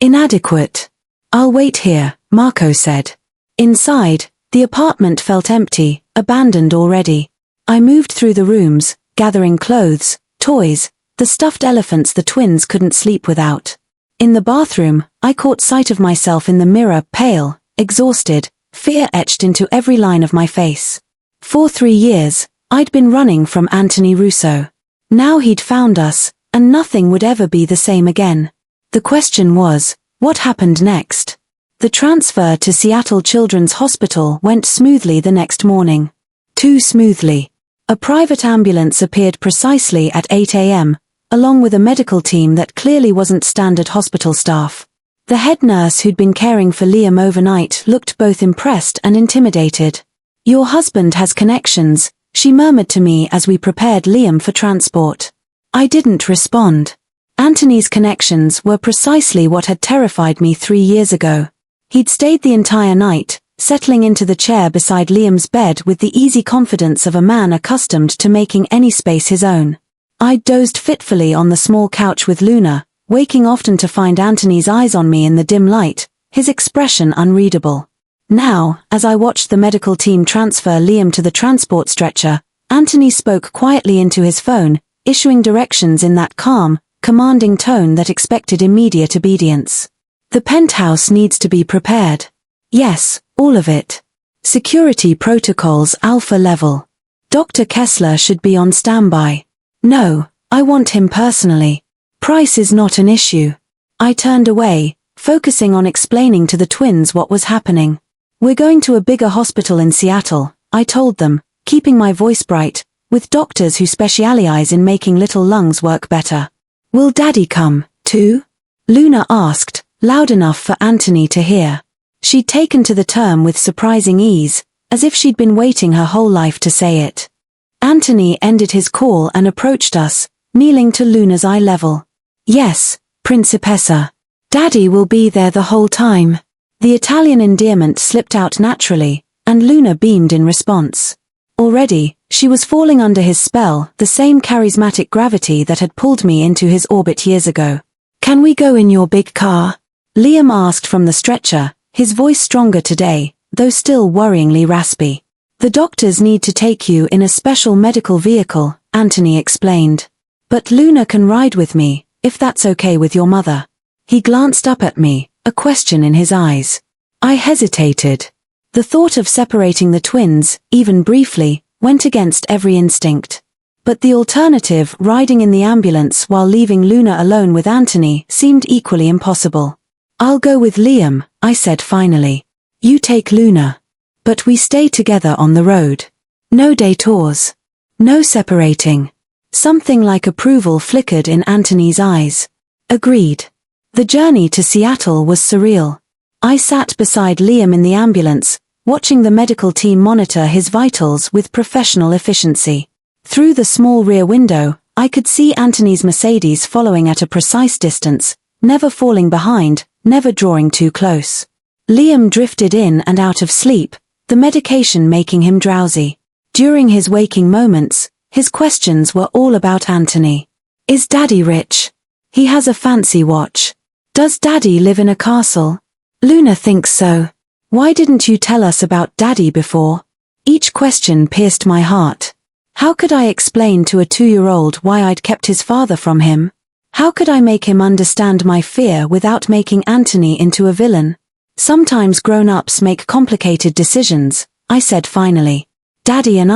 Inadequate. "I'll wait here," Marco said. Inside, The apartment felt empty, abandoned already. I moved through the rooms, gathering clothes, toys, the stuffed elephants the twins couldn't sleep without. In the bathroom, I caught sight of myself in the mirror, pale, exhausted, fear etched into every line of my face. For 3 years, I'd been running from Anthony Russo. Now he'd found us, and nothing would ever be the same again. The question was, what happened next? The transfer to Seattle Children's Hospital went smoothly the next morning. Too smoothly. A private ambulance appeared precisely at 8 a.m., along with a medical team that clearly wasn't standard hospital staff. The head nurse who'd been caring for Liam overnight looked both impressed and intimidated. "Your husband has connections," she murmured to me as we prepared Liam for transport. I didn't respond. Anthony's connections were precisely what had terrified me 3 years ago. He'd stayed the entire night, settling into the chair beside Liam's bed with the easy confidence of a man accustomed to making any space his own. I'd dozed fitfully on the small couch with Luna, waking often to find Anthony's eyes on me in the dim light, his expression unreadable. Now, as I watched the medical team transfer Liam to the transport stretcher, Anthony spoke quietly into his phone, issuing directions in that calm, commanding tone that expected immediate obedience. "The penthouse needs to be prepared." "Yes, all of it. Security protocols alpha level. Dr. Kessler should be on standby." "No, I want him personally. Price is not an issue." I turned away, focusing on explaining to the twins what was happening. "We're going to a bigger hospital in Seattle," I told them, keeping my voice bright, "with doctors who specialize in making little lungs work better." "Will Daddy come, too?" Luna asked, loud enough for Anthony to hear. She'd taken to the term with surprising ease, as if she'd been waiting her whole life to say it. Anthony ended his call and approached us, kneeling to Luna's eye level. "Yes, Principessa. Daddy will be there the whole time." The Italian endearment slipped out naturally, and Luna beamed in response. Already, she was falling under his spell, the same charismatic gravity that had pulled me into his orbit years ago. "Can we go in your big car?" Liam asked from the stretcher, his voice stronger today, though still worryingly raspy. "The doctors need to take you in a special medical vehicle," Anthony explained. "But Luna can ride with me, if that's okay with your mother." He glanced up at me, a question in his eyes. I hesitated. The thought of separating the twins, even briefly, went against every instinct. But the alternative, riding in the ambulance while leaving Luna alone with Anthony, seemed equally impossible. "I'll go with Liam," I said finally. "You take Luna. But we stay together on the road. No day tours. No separating." Something like approval flickered in Anthony's eyes. "Agreed." The journey to Seattle was surreal. I sat beside Liam in the ambulance, watching the medical team monitor his vitals with professional efficiency. Through the small rear window, I could see Anthony's Mercedes following at a precise distance, never falling behind, never drawing too close. Liam drifted in and out of sleep, the medication making him drowsy. During his waking moments, his questions were all about Anthony. "Is Daddy rich? He has a fancy watch. Does Daddy live in a castle? Luna thinks so. Why didn't you tell us about Daddy before?" Each question pierced my heart. How could I explain to a 2-year-old why I'd kept his father from him? How could I make him understand my fear without making Anthony into a villain? "Sometimes grown-ups make complicated decisions," I said finally. "Daddy and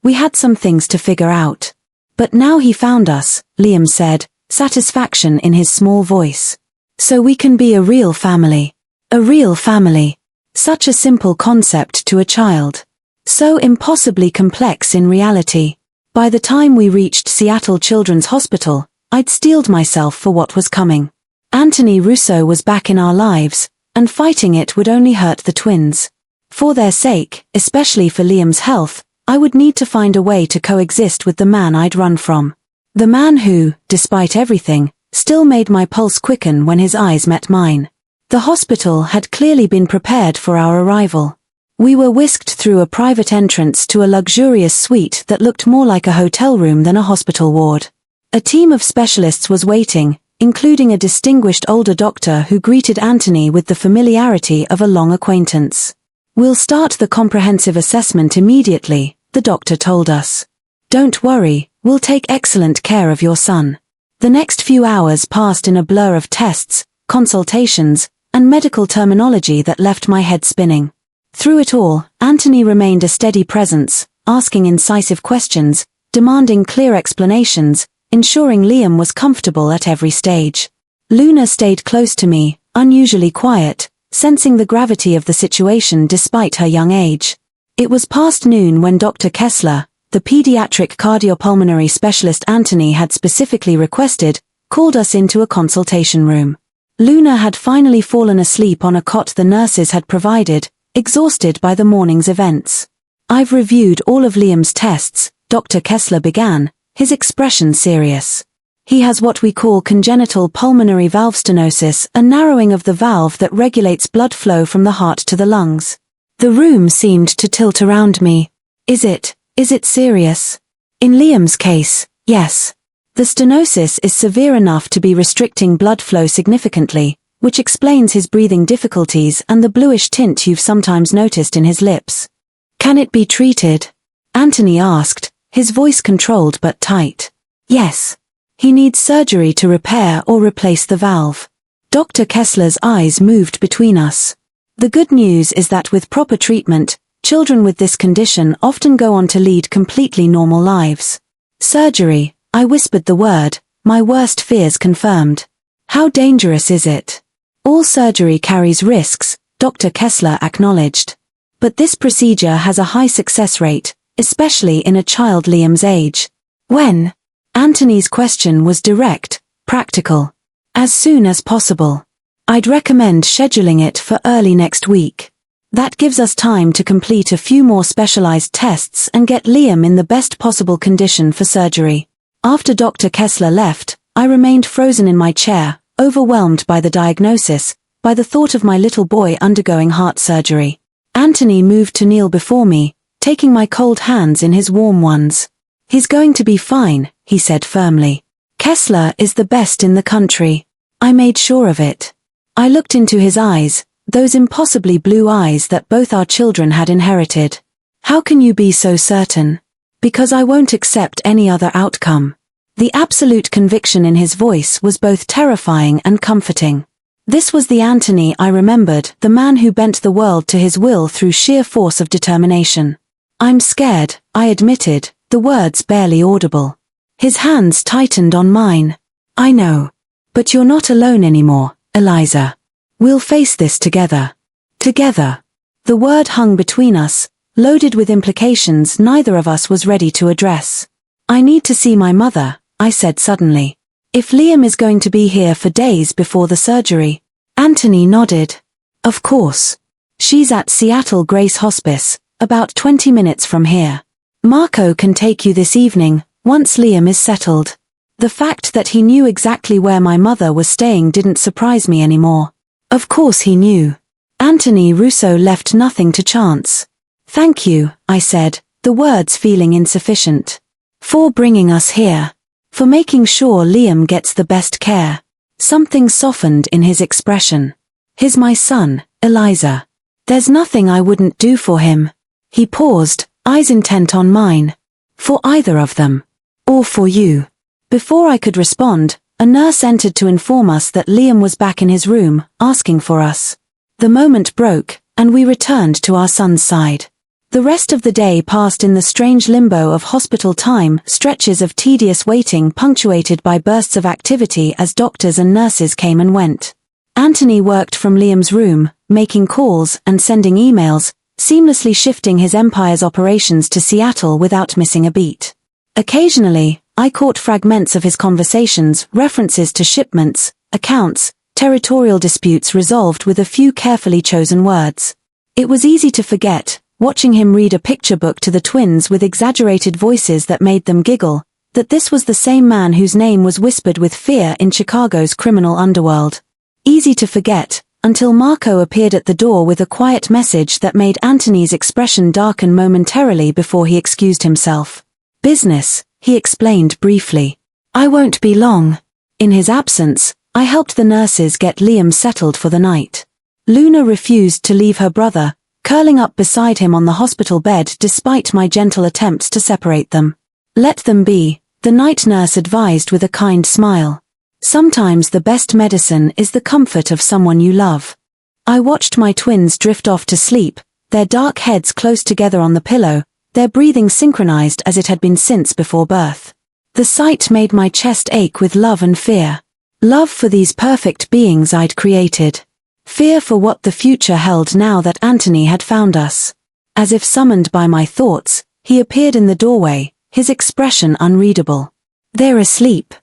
we had some things to figure out. But now he found us," Liam said, satisfaction in his small voice. "So we can be a real family." A real family. Such a simple concept to a child. So impossibly complex in reality. By the time we reached Seattle Children's Hospital, I'd steeled myself for what was coming. Anthony Russo was back in our lives, and fighting it would only hurt the twins. For their sake, especially for Liam's health, I would need to find a way to coexist with the man I'd run from. The man who, despite everything, still made my pulse quicken when his eyes met mine. The hospital had clearly been prepared for our arrival. We were whisked through a private entrance to a luxurious suite that looked more like a hotel room than a hospital ward. A team of specialists was waiting, including a distinguished older doctor who greeted Anthony with the familiarity of a long acquaintance. We'll start the comprehensive assessment immediately, the doctor told us. Don't worry, we'll take excellent care of your son. The next few hours passed in a blur of tests, consultations, and medical terminology that left my head spinning. Through it all, Anthony remained a steady presence, asking incisive questions, demanding clear explanations, ensuring Liam was comfortable at every stage. Luna stayed close to me, unusually quiet, sensing the gravity of the situation despite her young age. It was past noon when Dr. Kessler, the pediatric cardiopulmonary specialist Anthony had specifically requested, called us into a consultation room. Luna had finally fallen asleep on a cot the nurses had provided, exhausted by the morning's events. I've reviewed all of Liam's tests, Dr. Kessler began, his expression serious. He has what we call congenital pulmonary valve stenosis, a narrowing of the valve that regulates blood flow from the heart to the lungs. The room seemed to tilt around me. Is it serious? In Liam's case, yes. The stenosis is severe enough to be restricting blood flow significantly, which explains his breathing difficulties and the bluish tint you've sometimes noticed in his lips. Can it be treated? Anthony asked, his voice controlled but tight. Yes. He needs surgery to repair or replace the valve. Dr. Kessler's eyes moved between us. The good news is that with proper treatment, children with this condition often go on to lead completely normal lives. Surgery, I whispered the word, my worst fears confirmed. How dangerous is it? All surgery carries risks, Dr. Kessler acknowledged. But this procedure has a high success rate, especially in a child Liam's age. When? Anthony's question was direct, practical. As soon as possible. I'd recommend scheduling it for early next week. That gives us time to complete a few more specialized tests and get Liam in the best possible condition for surgery. After Dr. Kessler left, I remained frozen in my chair, overwhelmed by the diagnosis, by the thought of my little boy undergoing heart surgery. Anthony moved to kneel before me, taking my cold hands in his warm ones. He's going to be fine, he said firmly. Kessler is the best in the country. I made sure of it. I looked into his eyes, those impossibly blue eyes that both our children had inherited. How can you be so certain? Because I won't accept any other outcome. The absolute conviction in his voice was both terrifying and comforting. This was the Anthony I remembered, the man who bent the world to his will through sheer force of determination. I'm scared, I admitted, the words barely audible. His hands tightened on mine. I know. But you're not alone anymore, Eliza. We'll face this together. Together. The word hung between us, loaded with implications neither of us was ready to address. I need to see my mother, I said suddenly. If Liam is going to be here for days before the surgery. Anthony nodded. Of course. She's at Seattle Grace Hospice, about 20 minutes from here. Marco can take you this evening, once Liam is settled. The fact that he knew exactly where my mother was staying didn't surprise me anymore. Of course he knew. Anthony Russo left nothing to chance. Thank you, I said, the words feeling insufficient. For bringing us here. For making sure Liam gets the best care. Something softened in his expression. He's my son, Eliza. There's nothing I wouldn't do for him. He paused, eyes intent on mine. For either of them. Or for you. Before I could respond, a nurse entered to inform us that Liam was back in his room, asking for us. The moment broke, and we returned to our son's side. The rest of the day passed in the strange limbo of hospital time, stretches of tedious waiting punctuated by bursts of activity as doctors and nurses came and went. Anthony worked from Liam's room, making calls and sending emails, seamlessly shifting his empire's operations to Seattle without missing a beat. Occasionally, I caught fragments of his conversations, references to shipments, accounts, territorial disputes resolved with a few carefully chosen words. It was easy to forget, watching him read a picture book to the twins with exaggerated voices that made them giggle, that this was the same man whose name was whispered with fear in Chicago's criminal underworld. Easy to forget, until Marco appeared at the door with a quiet message that made Anthony's expression darken momentarily before he excused himself. Business, he explained briefly. I won't be long. In his absence, I helped the nurses get Liam settled for the night. Luna refused to leave her brother, curling up beside him on the hospital bed despite my gentle attempts to separate them. Let them be, the night nurse advised with a kind smile. Sometimes the best medicine is the comfort of someone you love. I watched my twins drift off to sleep, their dark heads close together on the pillow, their breathing synchronized as it had been since before birth. The sight made my chest ache with love and fear. Love for these perfect beings I'd created. Fear for what the future held now that Anthony had found us. As if summoned by my thoughts, he appeared in the doorway, his expression unreadable. They're asleep.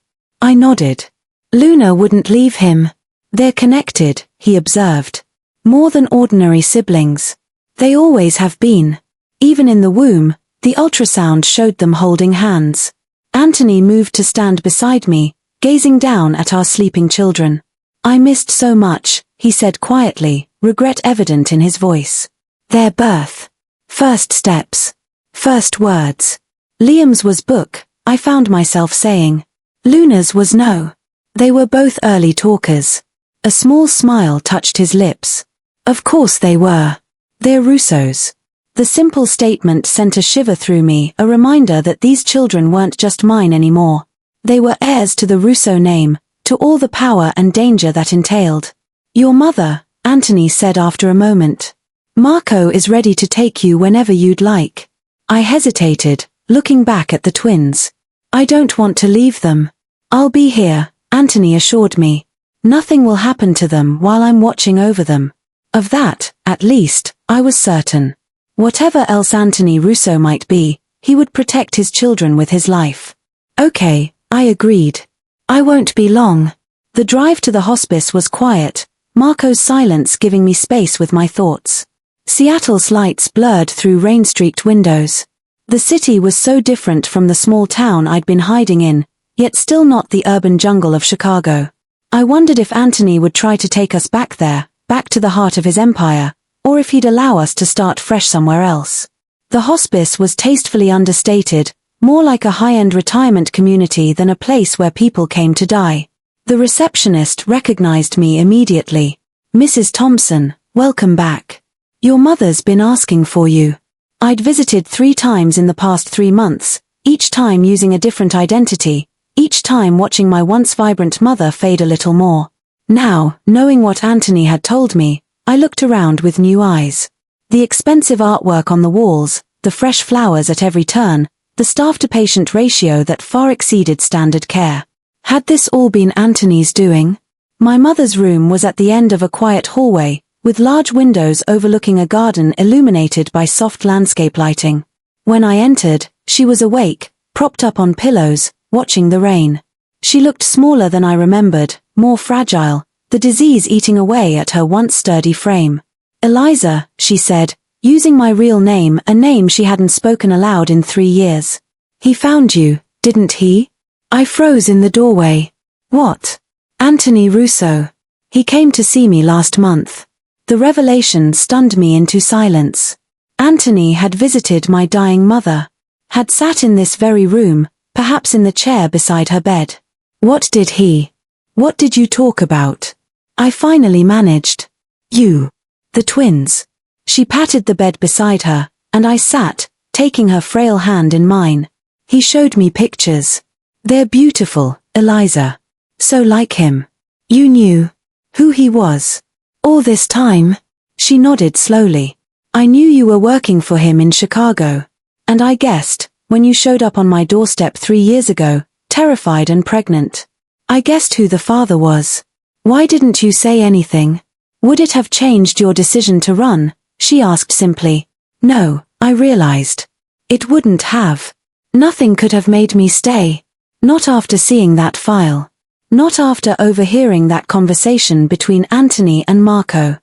I nodded. Luna wouldn't leave him. They're connected, he observed. More than ordinary siblings. They always have been. Even in the womb, the ultrasound showed them holding hands. Anthony moved to stand beside me, gazing down at our sleeping children. I missed so much, he said quietly, regret evident in his voice. Their birth. First steps. First words. Liam's was book, I found myself saying. Luna's was no. They were both early talkers. A small smile touched his lips. Of course they were. They're Russo's. The simple statement sent a shiver through me, a reminder that these children weren't just mine anymore. They were heirs to the Russo name, to all the power and danger that entailed. Your mother, Anthony said after a moment. Marco is ready to take you whenever you'd like. I hesitated, looking back at the twins. I don't want to leave them. I'll be here, Anthony assured me. Nothing will happen to them while I'm watching over them. Of that, at least, I was certain. Whatever else Anthony Russo might be, he would protect his children with his life. Okay, I agreed. I won't be long. The drive to the hospice was quiet, Marco's silence giving me space with my thoughts. Seattle's lights blurred through rain-streaked windows. The city was so different from the small town I'd been hiding in, yet still not the urban jungle of Chicago. I wondered if Anthony would try to take us back there, back to the heart of his empire, or if he'd allow us to start fresh somewhere else. The hospice was tastefully understated, more like a high-end retirement community than a place where people came to die. The receptionist recognized me immediately. Mrs. Thompson, welcome back. Your mother's been asking for you. I'd visited 3 times in the past 3 months, each time using a different identity, each time watching my once vibrant mother fade a little more. Now, knowing what Anthony had told me, I looked around with new eyes. The expensive artwork on the walls, the fresh flowers at every turn, the staff-to-patient ratio that far exceeded standard care. Had this all been Anthony's doing? My mother's room was at the end of a quiet hallway, with large windows overlooking a garden illuminated by soft landscape lighting. When I entered, she was awake, propped up on pillows, watching the rain. She looked smaller than I remembered, more fragile, the disease eating away at her once sturdy frame. Eliza, she said, using my real name, a name she hadn't spoken aloud in 3 years. He found you, didn't he? I froze in the doorway. What? Anthony Russo. He came to see me last month. The revelation stunned me into silence. Anthony had visited my dying mother. Had sat in this very room, perhaps in the chair beside her bed. What did you talk about? I finally managed. You. The twins. She patted the bed beside her, and I sat, taking her frail hand in mine. He showed me pictures. They're beautiful, Eliza. So like him. You knew who he was. All this time? She nodded slowly. I knew you were working for him in Chicago. And I guessed, when you showed up on my doorstep 3 years ago, terrified and pregnant. I guessed who the father was. Why didn't you say anything? Would it have changed your decision to run? She asked simply. No, I realized. It wouldn't have. Nothing could have made me stay. Not after seeing that file. Not after overhearing that conversation between Anthony and Marco.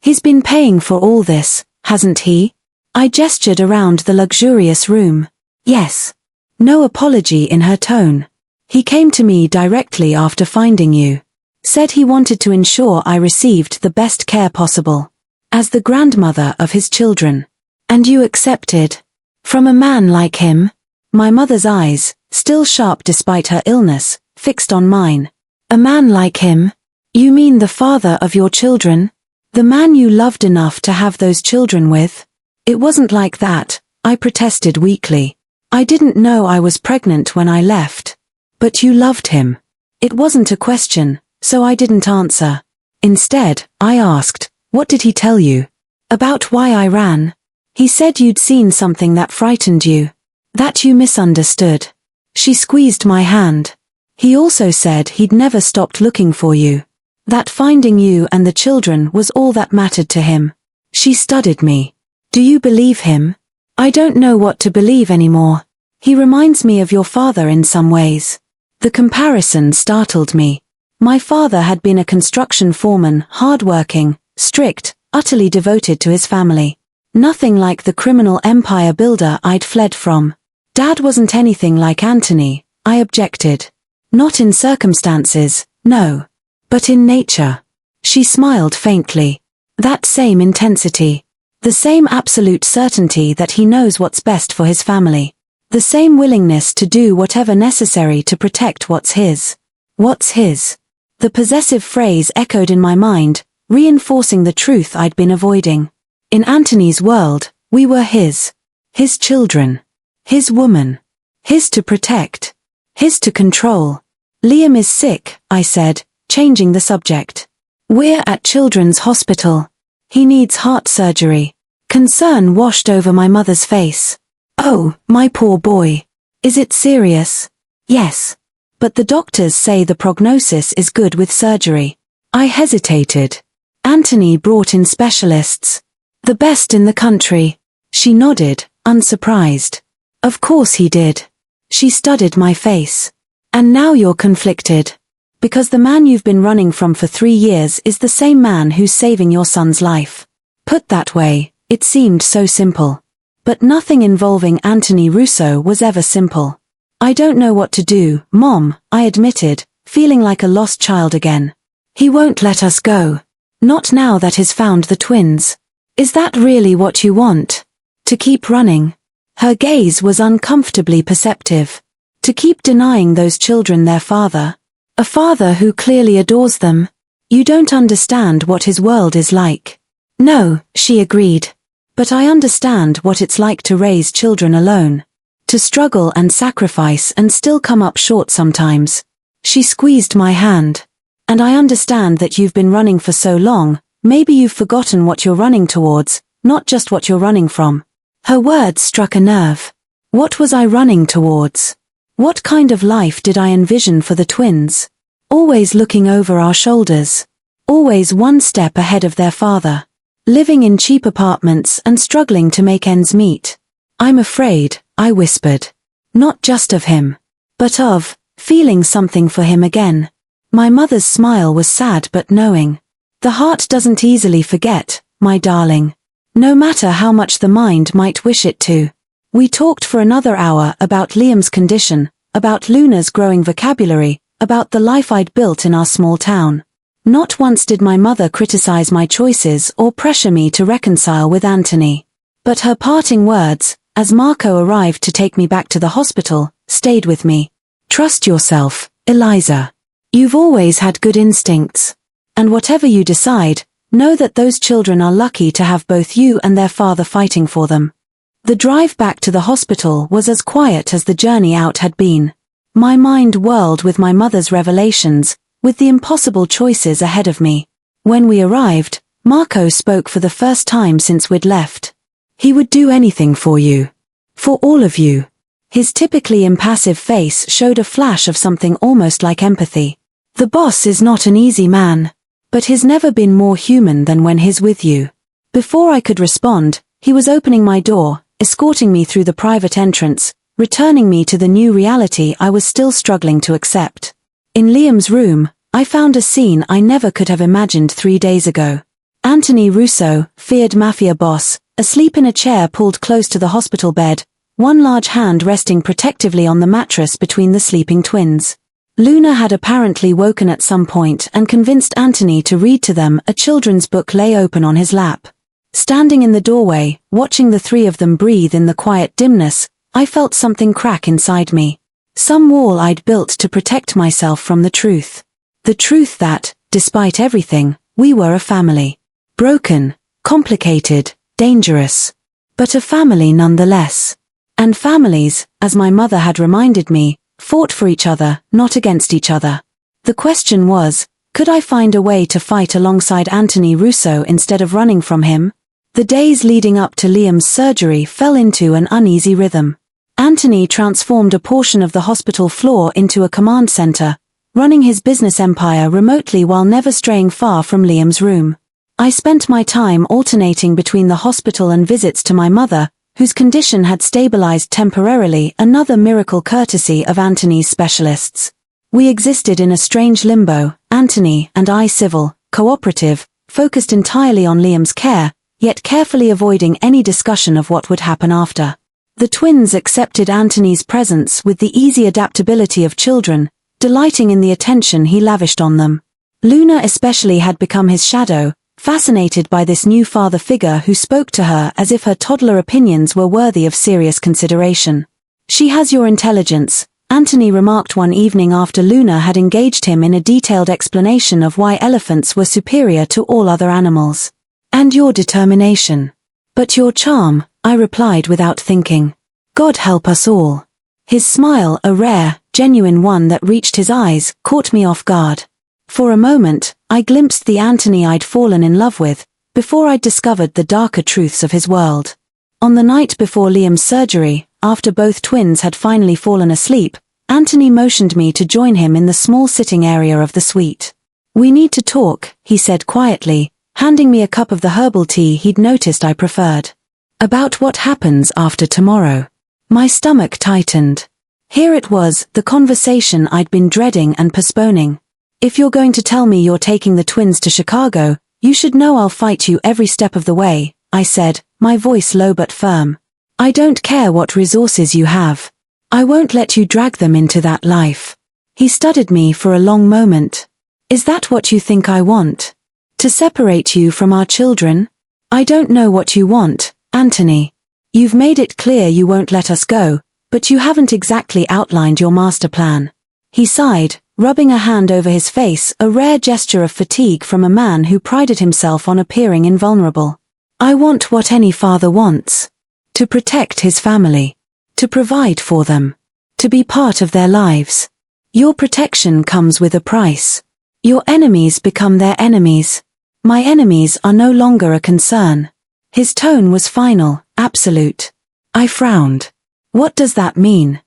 He's been paying for all this, hasn't he? I gestured around the luxurious room. Yes. No apology in her tone. He came to me directly after finding you. Said he wanted to ensure I received the best care possible. As the grandmother of his children. And you accepted. From a man like him? My mother's eyes, still sharp despite her illness, fixed on mine. A man like him? You mean the father of your children? The man you loved enough to have those children with? It wasn't like that, I protested weakly. I didn't know I was pregnant when I left. But you loved him. It wasn't a question, so I didn't answer. Instead, I asked, what did he tell you? About why I ran? He said you'd seen something that frightened you. That you misunderstood. She squeezed my hand. He also said he'd never stopped looking for you. That finding you and the children was all that mattered to him. She studied me. Do you believe him? I don't know what to believe anymore. He reminds me of your father in some ways. The comparison startled me. My father had been a construction foreman, hard-working, strict, utterly devoted to his family. Nothing like the criminal empire builder I'd fled from. Dad wasn't anything like Anthony, I objected. Not in circumstances, no. But in nature. She smiled faintly. That same intensity. The same absolute certainty that he knows what's best for his family. The same willingness to do whatever necessary to protect what's his. What's his? The possessive phrase echoed in my mind, reinforcing the truth I'd been avoiding. In Anthony's world, we were his. His children. His woman. His to protect. His to control. Liam is sick, I said, changing the subject. We're at Children's Hospital. He needs heart surgery. Concern washed over my mother's face. Oh, my poor boy. Is it serious? Yes. But the doctors say the prognosis is good with surgery. I hesitated. Anthony brought in specialists. The best in the country. She nodded, unsurprised. Of course he did. She studied my face. And now you're conflicted. Because the man you've been running from for 3 years is the same man who's saving your son's life. Put that way, it seemed so simple. But nothing involving Anthony Russo was ever simple. I don't know what to do, Mom, I admitted, feeling like a lost child again. He won't let us go. Not now that he's found the twins. Is that really what you want? To keep running? Her gaze was uncomfortably perceptive. To keep denying those children their father? A father who clearly adores them? You don't understand what his world is like. No, she agreed. But I understand what it's like to raise children alone. To struggle and sacrifice and still come up short sometimes. She squeezed my hand. And I understand that you've been running for so long, maybe you've forgotten what you're running towards, not just what you're running from. Her words struck a nerve. What was I running towards? What kind of life did I envision for the twins? Always looking over our shoulders. Always one step ahead of their father. Living in cheap apartments and struggling to make ends meet. I'm afraid, I whispered. Not just of him. But of, feeling something for him again. My mother's smile was sad but knowing. The heart doesn't easily forget, my darling. No matter how much the mind might wish it to. We talked for another hour about Liam's condition, about Luna's growing vocabulary, about the life I'd built in our small town. Not once did my mother criticize my choices or pressure me to reconcile with Anthony. But her parting words, as Marco arrived to take me back to the hospital, stayed with me. Trust yourself, Eliza. You've always had good instincts. And whatever you decide, know that those children are lucky to have both you and their father fighting for them. The drive back to the hospital was as quiet as the journey out had been. My mind whirled with my mother's revelations, with the impossible choices ahead of me. When we arrived, Marco spoke for the first time since we'd left. He would do anything for you. For all of you. His typically impassive face showed a flash of something almost like empathy. The boss is not an easy man. But he's never been more human than when he's with you. Before I could respond, he was opening my door, escorting me through the private entrance, returning me to the new reality I was still struggling to accept. In Liam's room, I found a scene I never could have imagined 3 days ago. Anthony Russo, feared Mafia Boss, asleep in a chair pulled close to the hospital bed, one large hand resting protectively on the mattress between the sleeping twins. Luna had apparently woken at some point and convinced Anthony to read to them. A children's book lay open on his lap. Standing in the doorway, watching the three of them breathe in the quiet dimness, I felt something crack inside me. Some wall I'd built to protect myself from the truth. The truth that, despite everything, we were a family. Broken, complicated, dangerous. But a family nonetheless. And families, as my mother had reminded me, fought for each other, not against each other. The question was, could I find a way to fight alongside Anthony Russo instead of running from him? The days leading up to Liam's surgery fell into an uneasy rhythm. Anthony transformed a portion of the hospital floor into a command center, running his business empire remotely while never straying far from Liam's room. I spent my time alternating between the hospital and visits to my mother, whose condition had stabilized temporarily, another miracle courtesy of Anthony's specialists. We existed in a strange limbo, Anthony and I civil, cooperative, focused entirely on Liam's care, yet carefully avoiding any discussion of what would happen after. The twins accepted Anthony's presence with the easy adaptability of children, delighting in the attention he lavished on them. Luna especially had become his shadow, fascinated by this new father figure who spoke to her as if her toddler opinions were worthy of serious consideration. "She has your intelligence," Anthony remarked one evening after Luna had engaged him in a detailed explanation of why elephants were superior to all other animals. "And your determination. But your charm," I replied without thinking. "God help us all." His smile, a rare, genuine one that reached his eyes, caught me off guard. For a moment, I glimpsed the Anthony I'd fallen in love with, before I'd discovered the darker truths of his world. On the night before Liam's surgery, after both twins had finally fallen asleep, Anthony motioned me to join him in the small sitting area of the suite. "We need to talk," he said quietly, handing me a cup of the herbal tea he'd noticed I preferred. "About what happens after tomorrow." My stomach tightened. Here it was, the conversation I'd been dreading and postponing. "If you're going to tell me you're taking the twins to Chicago, you should know I'll fight you every step of the way," I said, my voice low but firm. "I don't care what resources you have. I won't let you drag them into that life." He studied me for a long moment. "Is that what you think I want? To separate you from our children? I don't know what you want, Anthony. You've made it clear you won't let us go, but you haven't exactly outlined your master plan." He sighed, rubbing a hand over his face, a rare gesture of fatigue from a man who prided himself on appearing invulnerable. "I want what any father wants. To protect his family. To provide for them. To be part of their lives. Your protection comes with a price. Your enemies become their enemies. My enemies are no longer a concern." His tone was final, absolute. I frowned. "What does that mean?"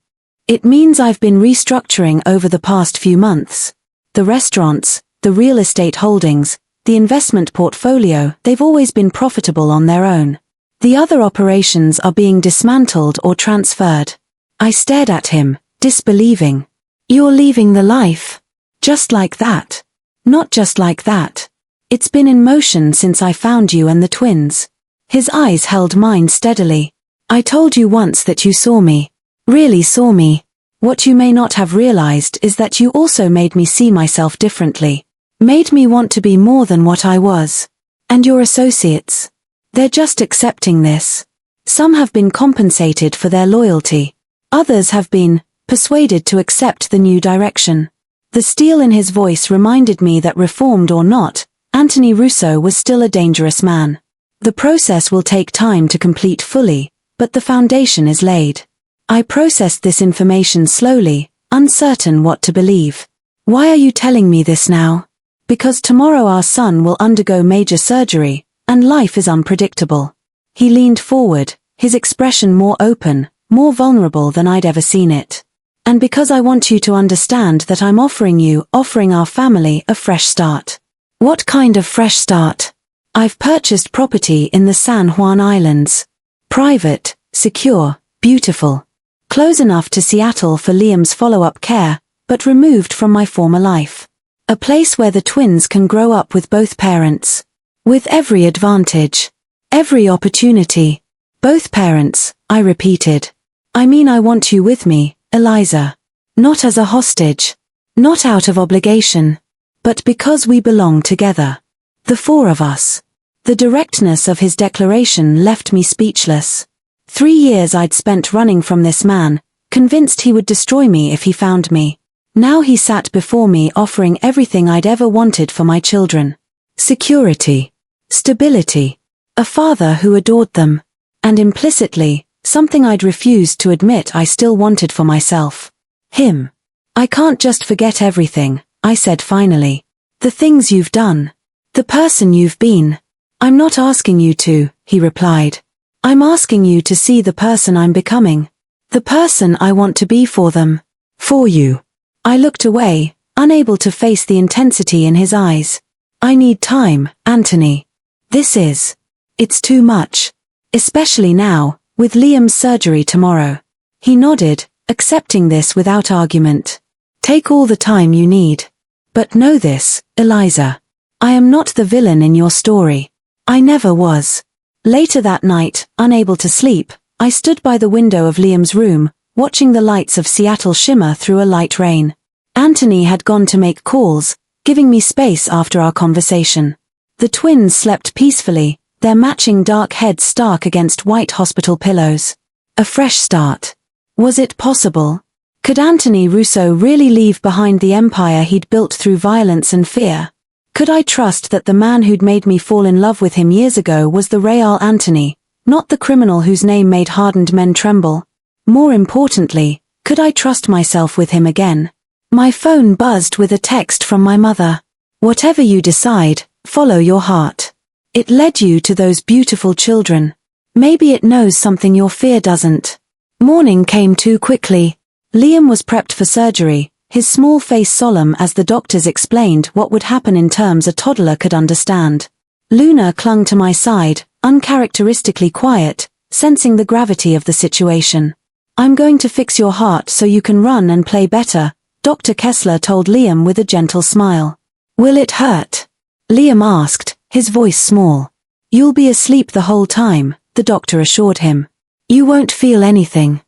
"It means I've been restructuring over the past few months. The restaurants, the real estate holdings, the investment portfolio, they've always been profitable on their own. The other operations are being dismantled or transferred." I stared at him, disbelieving. "You're leaving the life? Just like that?" "Not just like that. It's been in motion since I found you and the twins." His eyes held mine steadily. "I told you once that you saw me. Really saw me. What you may not have realized is that you also made me see myself differently. Made me want to be more than what I was. And your associates. They're just accepting this. Some have been compensated for their loyalty. Others have been persuaded to accept the new direction." The steel in his voice reminded me that, reformed or not, Anthony Russo was still a dangerous man. The process will take time to complete fully, but the foundation is laid. I processed this information slowly, uncertain what to believe. "Why are you telling me this now?" "Because tomorrow our son will undergo major surgery, and life is unpredictable." He leaned forward, his expression more open, more vulnerable than I'd ever seen it. "And because I want you to understand that I'm offering our family, a fresh start." "What kind of fresh start?" "I've purchased property in the San Juan Islands. Private, secure, beautiful. Close enough to Seattle for Liam's follow-up care, but removed from my former life. A place where the twins can grow up with both parents. With every advantage. Every opportunity. Both parents," I repeated. "I mean, I want you with me, Eliza. Not as a hostage. Not out of obligation. But because we belong together. The four of us." The directness of his declaration left me speechless. 3 years I'd spent running from this man, convinced he would destroy me if he found me. Now he sat before me offering everything I'd ever wanted for my children. Security. stability, a father who adored them, and implicitly, something I'd refused to admit I still wanted for myself. Him. I can't just forget everything, I said finally. The things you've done. The person you've been. I'm not asking you to, he replied. I'm asking you to see the person I'm becoming. The person I want to be for them. For you. I looked away, unable to face the intensity in his eyes. I need time, Anthony. It's too much. Especially now, with Liam's surgery tomorrow. He nodded, accepting this without argument. Take all the time you need. But know this, Eliza. I am not the villain in your story. I never was. Later that night, unable to sleep, I stood by the window of Liam's room, watching the lights of Seattle shimmer through a light rain. Anthony had gone to make calls, giving me space after our conversation. The twins slept peacefully, their matching dark heads stark against white hospital pillows. A fresh start. Was it possible? Could Anthony Russo really leave behind the empire he'd built through violence and fear? Could I trust that the man who'd made me fall in love with him years ago was the real Anthony, not the criminal whose name made hardened men tremble? More importantly, could I trust myself with him again? My phone buzzed with a text from my mother. Whatever you decide, follow your heart. It led you to those beautiful children. Maybe it knows something your fear doesn't. Morning came too quickly. Liam was prepped for surgery, his small face solemn as the doctors explained what would happen in terms a toddler could understand. Luna clung to my side, uncharacteristically quiet, sensing the gravity of the situation. I'm going to fix your heart so you can run and play better, Dr. Kessler told Liam with a gentle smile. Will it hurt? Liam asked, his voice small. You'll be asleep the whole time, the doctor assured him. You won't feel anything.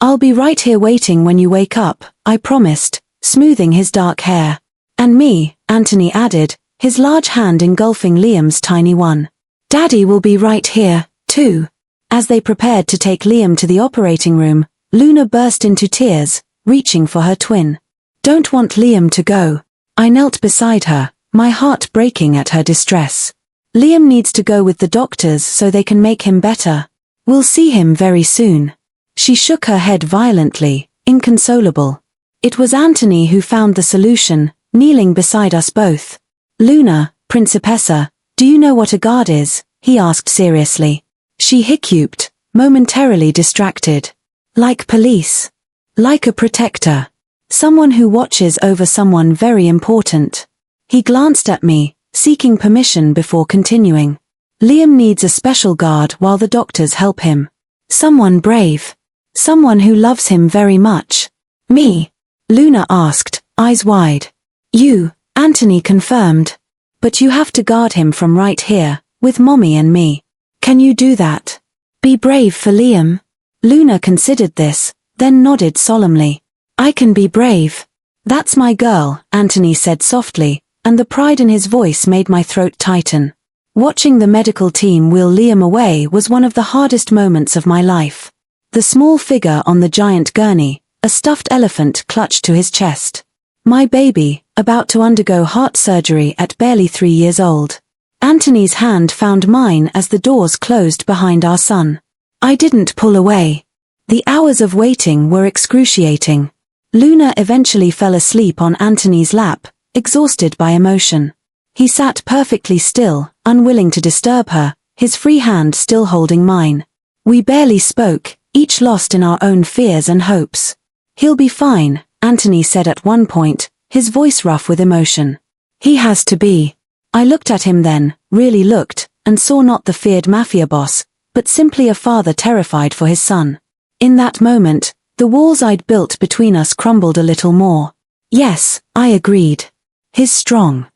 I'll be right here waiting when you wake up, I promised, smoothing his dark hair. And me, Anthony added, his large hand engulfing Liam's tiny one. Daddy will be right here, too. As they prepared to take Liam to the operating room, Luna burst into tears, reaching for her twin. Don't want Liam to go. I knelt beside her, my heart breaking at her distress. Liam needs to go with the doctors so they can make him better. We'll see him very soon. She shook her head violently, inconsolable. It was Anthony who found the solution, kneeling beside us both. Luna, Principessa, do you know what a guard is? He asked seriously. She hiccuped, momentarily distracted. Like police. Like a protector. Someone who watches over someone very important. He glanced at me, seeking permission before continuing. Liam needs a special guard while the doctors help him. Someone brave. Someone who loves him very much. Me? Luna asked, eyes wide. You, Anthony confirmed. But you have to guard him from right here, with Mommy and me. Can you do that? Be brave for Liam. Luna considered this, then nodded solemnly. I can be brave. That's my girl, Anthony said softly, and the pride in his voice made my throat tighten. Watching the medical team wheel Liam away was one of the hardest moments of my life. The small figure on the giant gurney, a stuffed elephant clutched to his chest. My baby, about to undergo heart surgery at barely 3 years old. Anthony's hand found mine as the doors closed behind our son. I didn't pull away. The hours of waiting were excruciating. Luna eventually fell asleep on Anthony's lap, exhausted by emotion. He sat perfectly still, unwilling to disturb her, his free hand still holding mine. We barely spoke, each lost in our own fears and hopes. He'll be fine, Anthony said at one point, his voice rough with emotion. He has to be. I looked at him then, really looked, and saw not the feared Mafia Boss, but simply a father terrified for his son. In that moment, the walls I'd built between us crumbled a little more. Yes, I agreed. He's strong.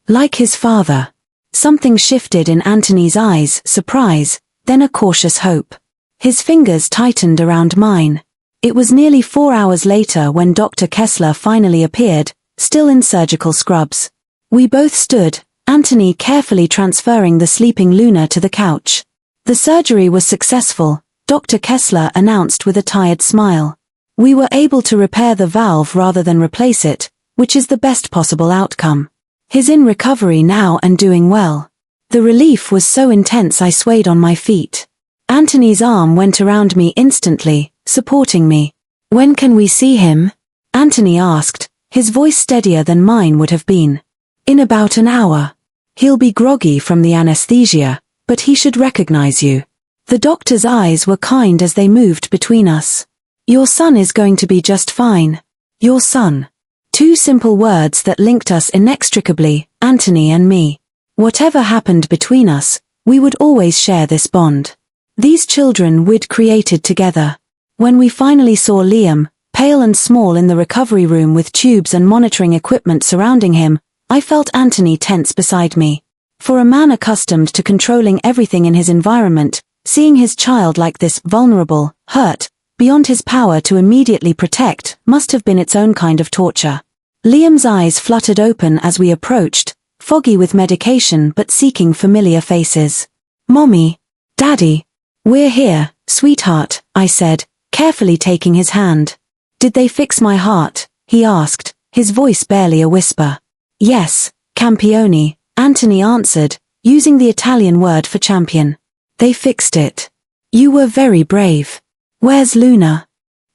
Like his father. Something shifted in Anthony's eyes, surprise, then a cautious hope. His fingers tightened around mine. It was nearly 4 hours later when Dr. Kessler finally appeared, still in surgical scrubs. We both stood, Anthony carefully transferring the sleeping Luna to the couch. The surgery was successful, Dr. Kessler announced with a tired smile. We were able to repair the valve rather than replace it, which is the best possible outcome. He's in recovery now and doing well. The relief was so intense I swayed on my feet. Anthony's arm went around me instantly, supporting me. "When can we see him?" Anthony asked, his voice steadier than mine would have been. "In about an hour. He'll be groggy from the anesthesia, but he should recognize you." The doctor's eyes were kind as they moved between us. "Your son is going to be just fine." Your son. Two simple words that linked us inextricably, Anthony and me. Whatever happened between us, we would always share this bond. These children we'd created together. When we finally saw Liam, pale and small in the recovery room with tubes and monitoring equipment surrounding him, I felt Anthony tense beside me. For a man accustomed to controlling everything in his environment, seeing his child like this, vulnerable, hurt, beyond his power to immediately protect, must have been its own kind of torture. Liam's eyes fluttered open as we approached, foggy with medication but seeking familiar faces. "Mommy. Daddy. We're here, sweetheart," I said, carefully taking his hand. "Did they fix my heart?" he asked, his voice barely a whisper. "Yes, Campione," Anthony answered, using the Italian word for champion. "They fixed it. You were very brave. Where's Luna?"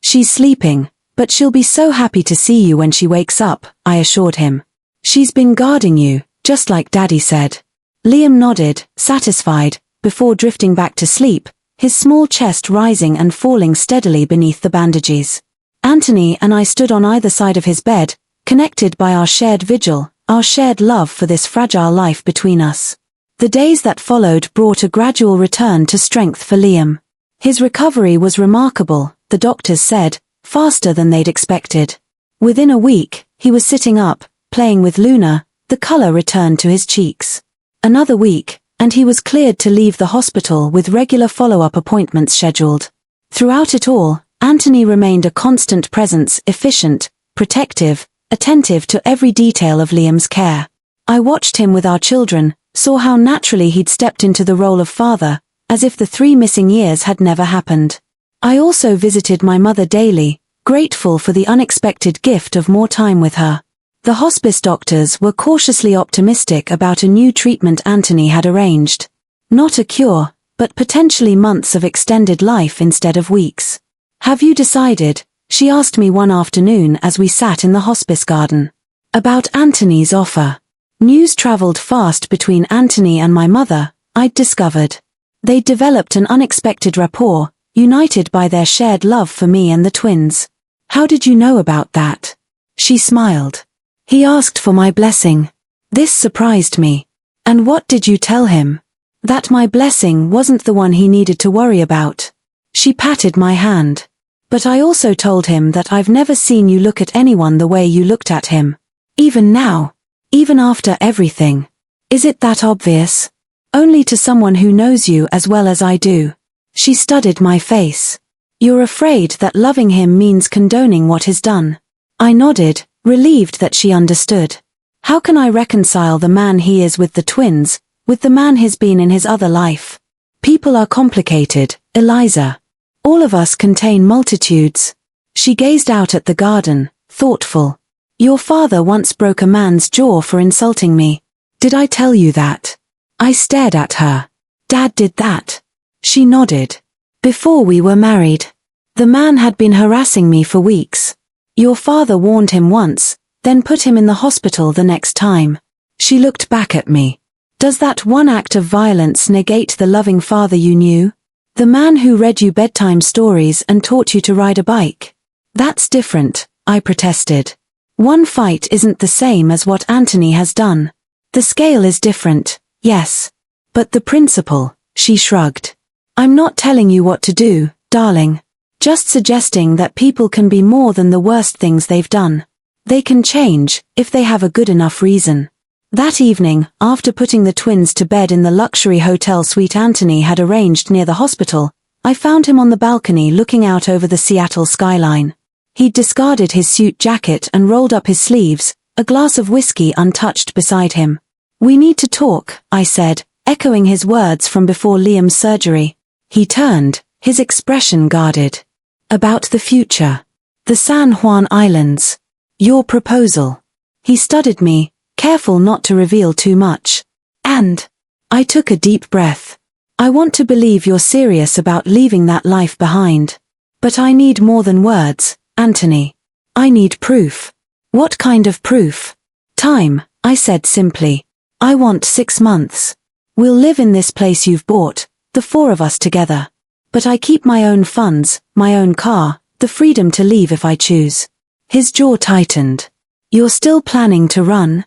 "She's sleeping, but she'll be so happy to see you when she wakes up," I assured him. "She's been guarding you, just like Daddy said." Liam nodded, satisfied, before drifting back to sleep, his small chest rising and falling steadily beneath the bandages. Anthony and I stood on either side of his bed, connected by our shared vigil, our shared love for this fragile life between us. The days that followed brought a gradual return to strength for Liam. His recovery was remarkable, the doctors said, faster than they'd expected. Within a week, he was sitting up, playing with Luna, the color returned to his cheeks. Another week, and he was cleared to leave the hospital with regular follow-up appointments scheduled. Throughout it all, Anthony remained a constant presence, efficient, protective, attentive to every detail of Liam's care. I watched him with our children, saw how naturally he'd stepped into the role of father, as if the 3 missing years had never happened. I also visited my mother daily, grateful for the unexpected gift of more time with her. The hospice doctors were cautiously optimistic about a new treatment Anthony had arranged. Not a cure, but potentially months of extended life instead of weeks. "Have you decided?" she asked me one afternoon as we sat in the hospice garden. About Anthony's offer. News traveled fast between Anthony and my mother, I'd discovered. They'd developed an unexpected rapport, united by their shared love for me and the twins. "How did you know about that?" She smiled. "He asked for my blessing." This surprised me. "And what did you tell him?" "That my blessing wasn't the one he needed to worry about." She patted my hand. "But I also told him that I've never seen you look at anyone the way you looked at him. Even now. Even after everything. Is it that obvious? Only to someone who knows you as well as I do." She studied my face. "You're afraid that loving him means condoning what he's done." I nodded, relieved that she understood. How can I reconcile the man he is with the twins, with the man he's been in his other life? People are complicated, Eliza. All of us contain multitudes. She gazed out at the garden, thoughtful. "Your father once broke a man's jaw for insulting me. Did I tell you that?" I stared at her. "Dad did that." She nodded. "Before we were married. The man had been harassing me for weeks. Your father warned him once, then put him in the hospital the next time." She looked back at me. "Does that one act of violence negate the loving father you knew? The man who read you bedtime stories and taught you to ride a bike? That's different," I protested. "One fight isn't the same as what Anthony has done. The scale is different, yes. But the principle," she shrugged. "I'm not telling you what to do, darling. Just suggesting that people can be more than the worst things they've done. They can change, if they have a good enough reason." That evening, after putting the twins to bed in the luxury hotel suite Anthony had arranged near the hospital, I found him on the balcony looking out over the Seattle skyline. He'd discarded his suit jacket and rolled up his sleeves, a glass of whiskey untouched beside him. "We need to talk," I said, echoing his words from before Liam's surgery. He turned, his expression guarded. "About the future. The San Juan Islands. Your proposal." He studied me, careful not to reveal too much. "And I took a deep breath. I want to believe you're serious about leaving that life behind. But I need more than words, Anthony. I need proof. What kind of proof? Time, I said simply. I want 6 months. We'll live in this place you've bought, the 4 of us together. But I keep my own funds, my own car, the freedom to leave if I choose. His jaw tightened. You're still planning to run?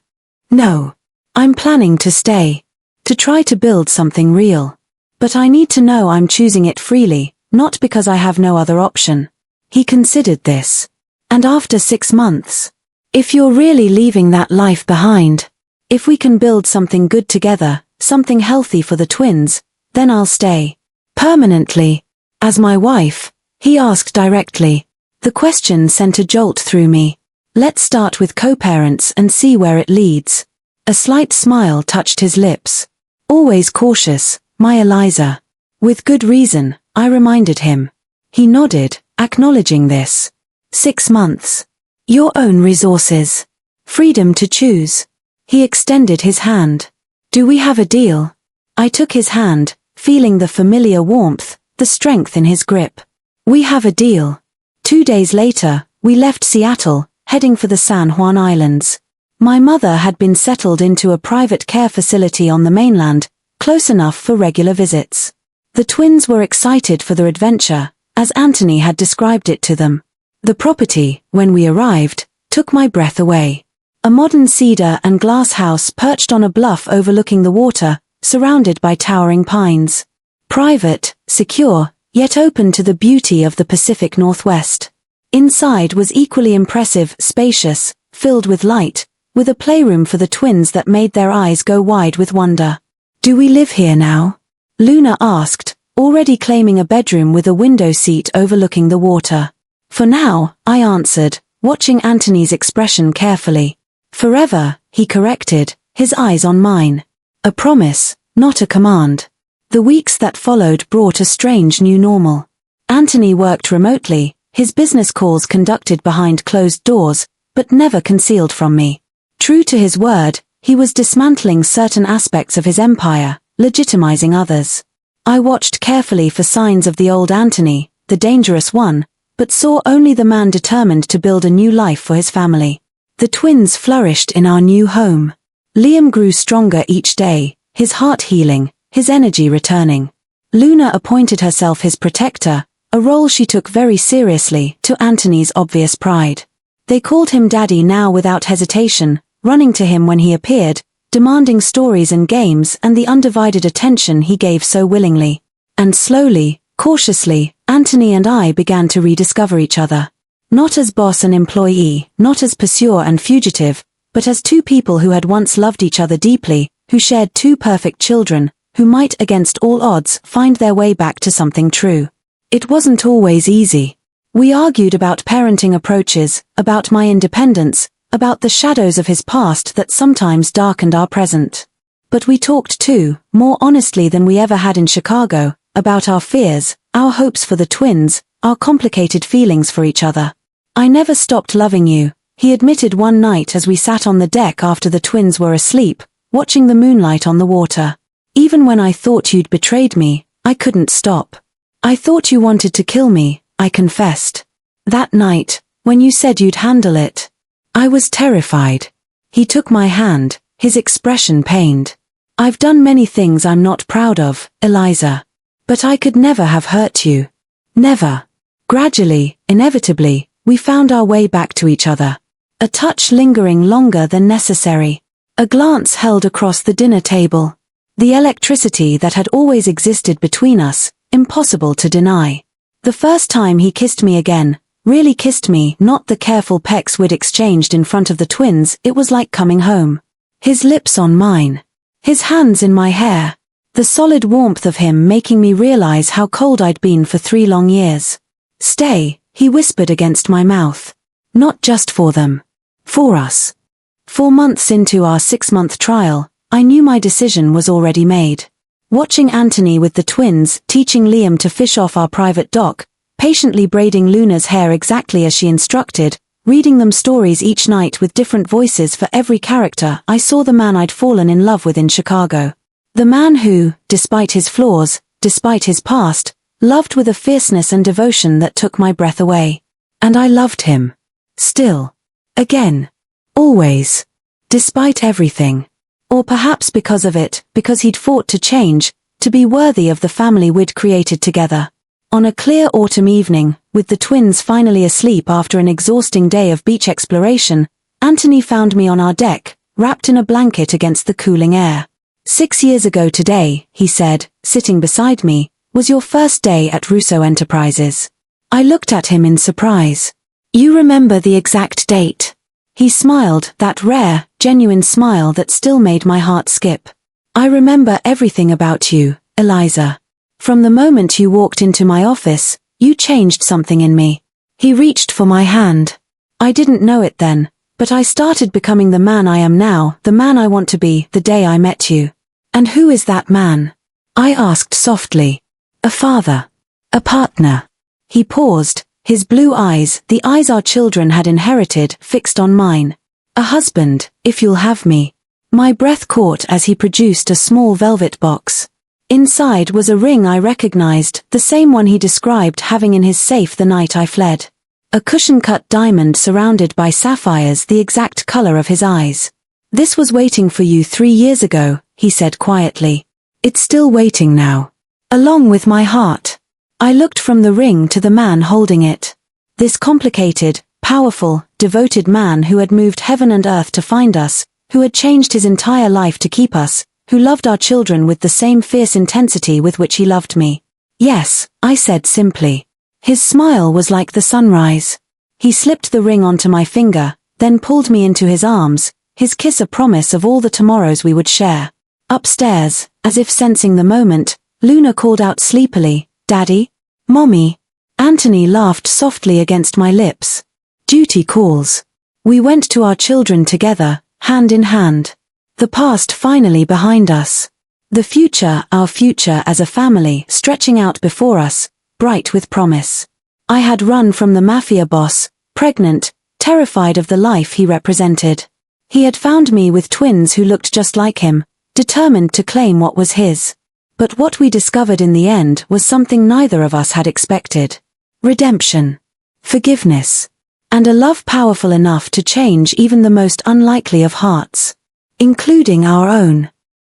No. I'm planning to stay. To try to build something real. But I need to know I'm choosing it freely, not because I have no other option. He considered this. And after 6 months? If you're really leaving that life behind, if we can build something good together, something healthy for the twins, then I'll stay. Permanently. As my wife? He asked directly. The question sent a jolt through me. Let's start with co-parents and see where it leads. A slight smile touched his lips. Always cautious, my Eliza. With good reason, I reminded him. He nodded, acknowledging this. 6 months. Your own resources. Freedom to choose. He extended his hand. Do we have a deal? I took his hand, feeling the familiar warmth, the strength in his grip. We have a deal. 2 days later, we left Seattle, heading for the San Juan Islands. My mother had been settled into a private care facility on the mainland, close enough for regular visits. The twins were excited for their adventure, as Anthony had described it to them. The property, when we arrived, took my breath away. A modern cedar and glass house perched on a bluff overlooking the water, surrounded by towering pines. Private, secure, yet open to the beauty of the Pacific Northwest. Inside was equally impressive, spacious, filled with light, with a playroom for the twins that made their eyes go wide with wonder. Do we live here now? Luna asked, already claiming a bedroom with a window seat overlooking the water. For now, I answered, watching Anthony's expression carefully. Forever, he corrected, his eyes on mine. A promise, not a command. The weeks that followed brought a strange new normal. Anthony worked remotely, his business calls conducted behind closed doors, but never concealed from me. True to his word, he was dismantling certain aspects of his empire, legitimizing others. I watched carefully for signs of the old Anthony, the dangerous one, but saw only the man determined to build a new life for his family. The twins flourished in our new home. Liam grew stronger each day, his heart healing, his energy returning. Luna appointed herself his protector, a role she took very seriously, to Anthony's obvious pride. They called him Daddy now without hesitation, running to him when he appeared, demanding stories and games and the undivided attention he gave so willingly. And slowly, cautiously, Anthony and I began to rediscover each other. Not as boss and employee, not as pursuer and fugitive, but as 2 people who had once loved each other deeply, who shared 2 perfect children, who might against all odds find their way back to something true. It wasn't always easy. We argued about parenting approaches, about my independence, about the shadows of his past that sometimes darkened our present. But we talked too, more honestly than we ever had in Chicago, about our fears, our hopes for the twins, our complicated feelings for each other. I never stopped loving you, he admitted one night as we sat on the deck after the twins were asleep, watching the moonlight on the water. Even when I thought you'd betrayed me, I couldn't stop. I thought you wanted to kill me, I confessed. That night, when you said you'd handle it, I was terrified. He took my hand, his expression pained. I've done many things I'm not proud of, Eliza. But I could never have hurt you. Never. Gradually, inevitably, we found our way back to each other. A touch lingering longer than necessary. A glance held across the dinner table. The electricity that had always existed between us, impossible to deny. The first time he kissed me again, really kissed me, not the careful pecks we'd exchanged in front of the twins, it was like coming home. His lips on mine. His hands in my hair. The solid warmth of him making me realize how cold I'd been for 3 long years. Stay, he whispered against my mouth. Not just for them. For us. 4 months into our 6-month trial, I knew my decision was already made. Watching Anthony with the twins, teaching Liam to fish off our private dock, patiently braiding Luna's hair exactly as she instructed, reading them stories each night with different voices for every character, I saw the man I'd fallen in love with in Chicago. The man who, despite his flaws, despite his past, loved with a fierceness and devotion that took my breath away. And I loved him. Still. Again. Always. Despite everything. Or perhaps because of it, because he'd fought to change, to be worthy of the family we'd created together. On a clear autumn evening, with the twins finally asleep after an exhausting day of beach exploration, Anthony found me on our deck, wrapped in a blanket against the cooling air. 6 years ago today, he said, sitting beside me, was your first day at Russo Enterprises. I looked at him in surprise. You remember the exact date? He smiled, that rare, genuine smile that still made my heart skip. I remember everything about you, Eliza. From the moment you walked into my office, you changed something in me. He reached for my hand. I didn't know it then, but I started becoming the man I am now, the man I want to be, the day I met you. And who is that man? I asked softly. A father. A partner. He paused, his blue eyes, the eyes our children had inherited, fixed on mine. A husband, if you'll have me. My breath caught as he produced a small velvet box. Inside was a ring I recognized, the same one he described having in his safe the night I fled. A cushion-cut diamond surrounded by sapphires, the exact color of his eyes. This was waiting for you 3 years ago, he said quietly. It's still waiting now. Along with my heart. I looked from the ring to the man holding it. This complicated, powerful, devoted man who had moved heaven and earth to find us, who had changed his entire life to keep us, who loved our children with the same fierce intensity with which he loved me. Yes, I said simply. His smile was like the sunrise. He slipped the ring onto my finger, then pulled me into his arms, his kiss a promise of all the tomorrows we would share. Upstairs, as if sensing the moment, Luna called out sleepily, Daddy? Mommy? Anthony laughed softly against my lips. Duty calls. We went to our children together, hand in hand. The past finally behind us. The future, our future as a family, stretching out before us, bright with promise. I had run from the Mafia Boss, pregnant, terrified of the life he represented. He had found me with twins who looked just like him, determined to claim what was his. But what we discovered in the end was something neither of us had expected. Redemption. Forgiveness. And a love powerful enough to change even the most unlikely of hearts. Including our own.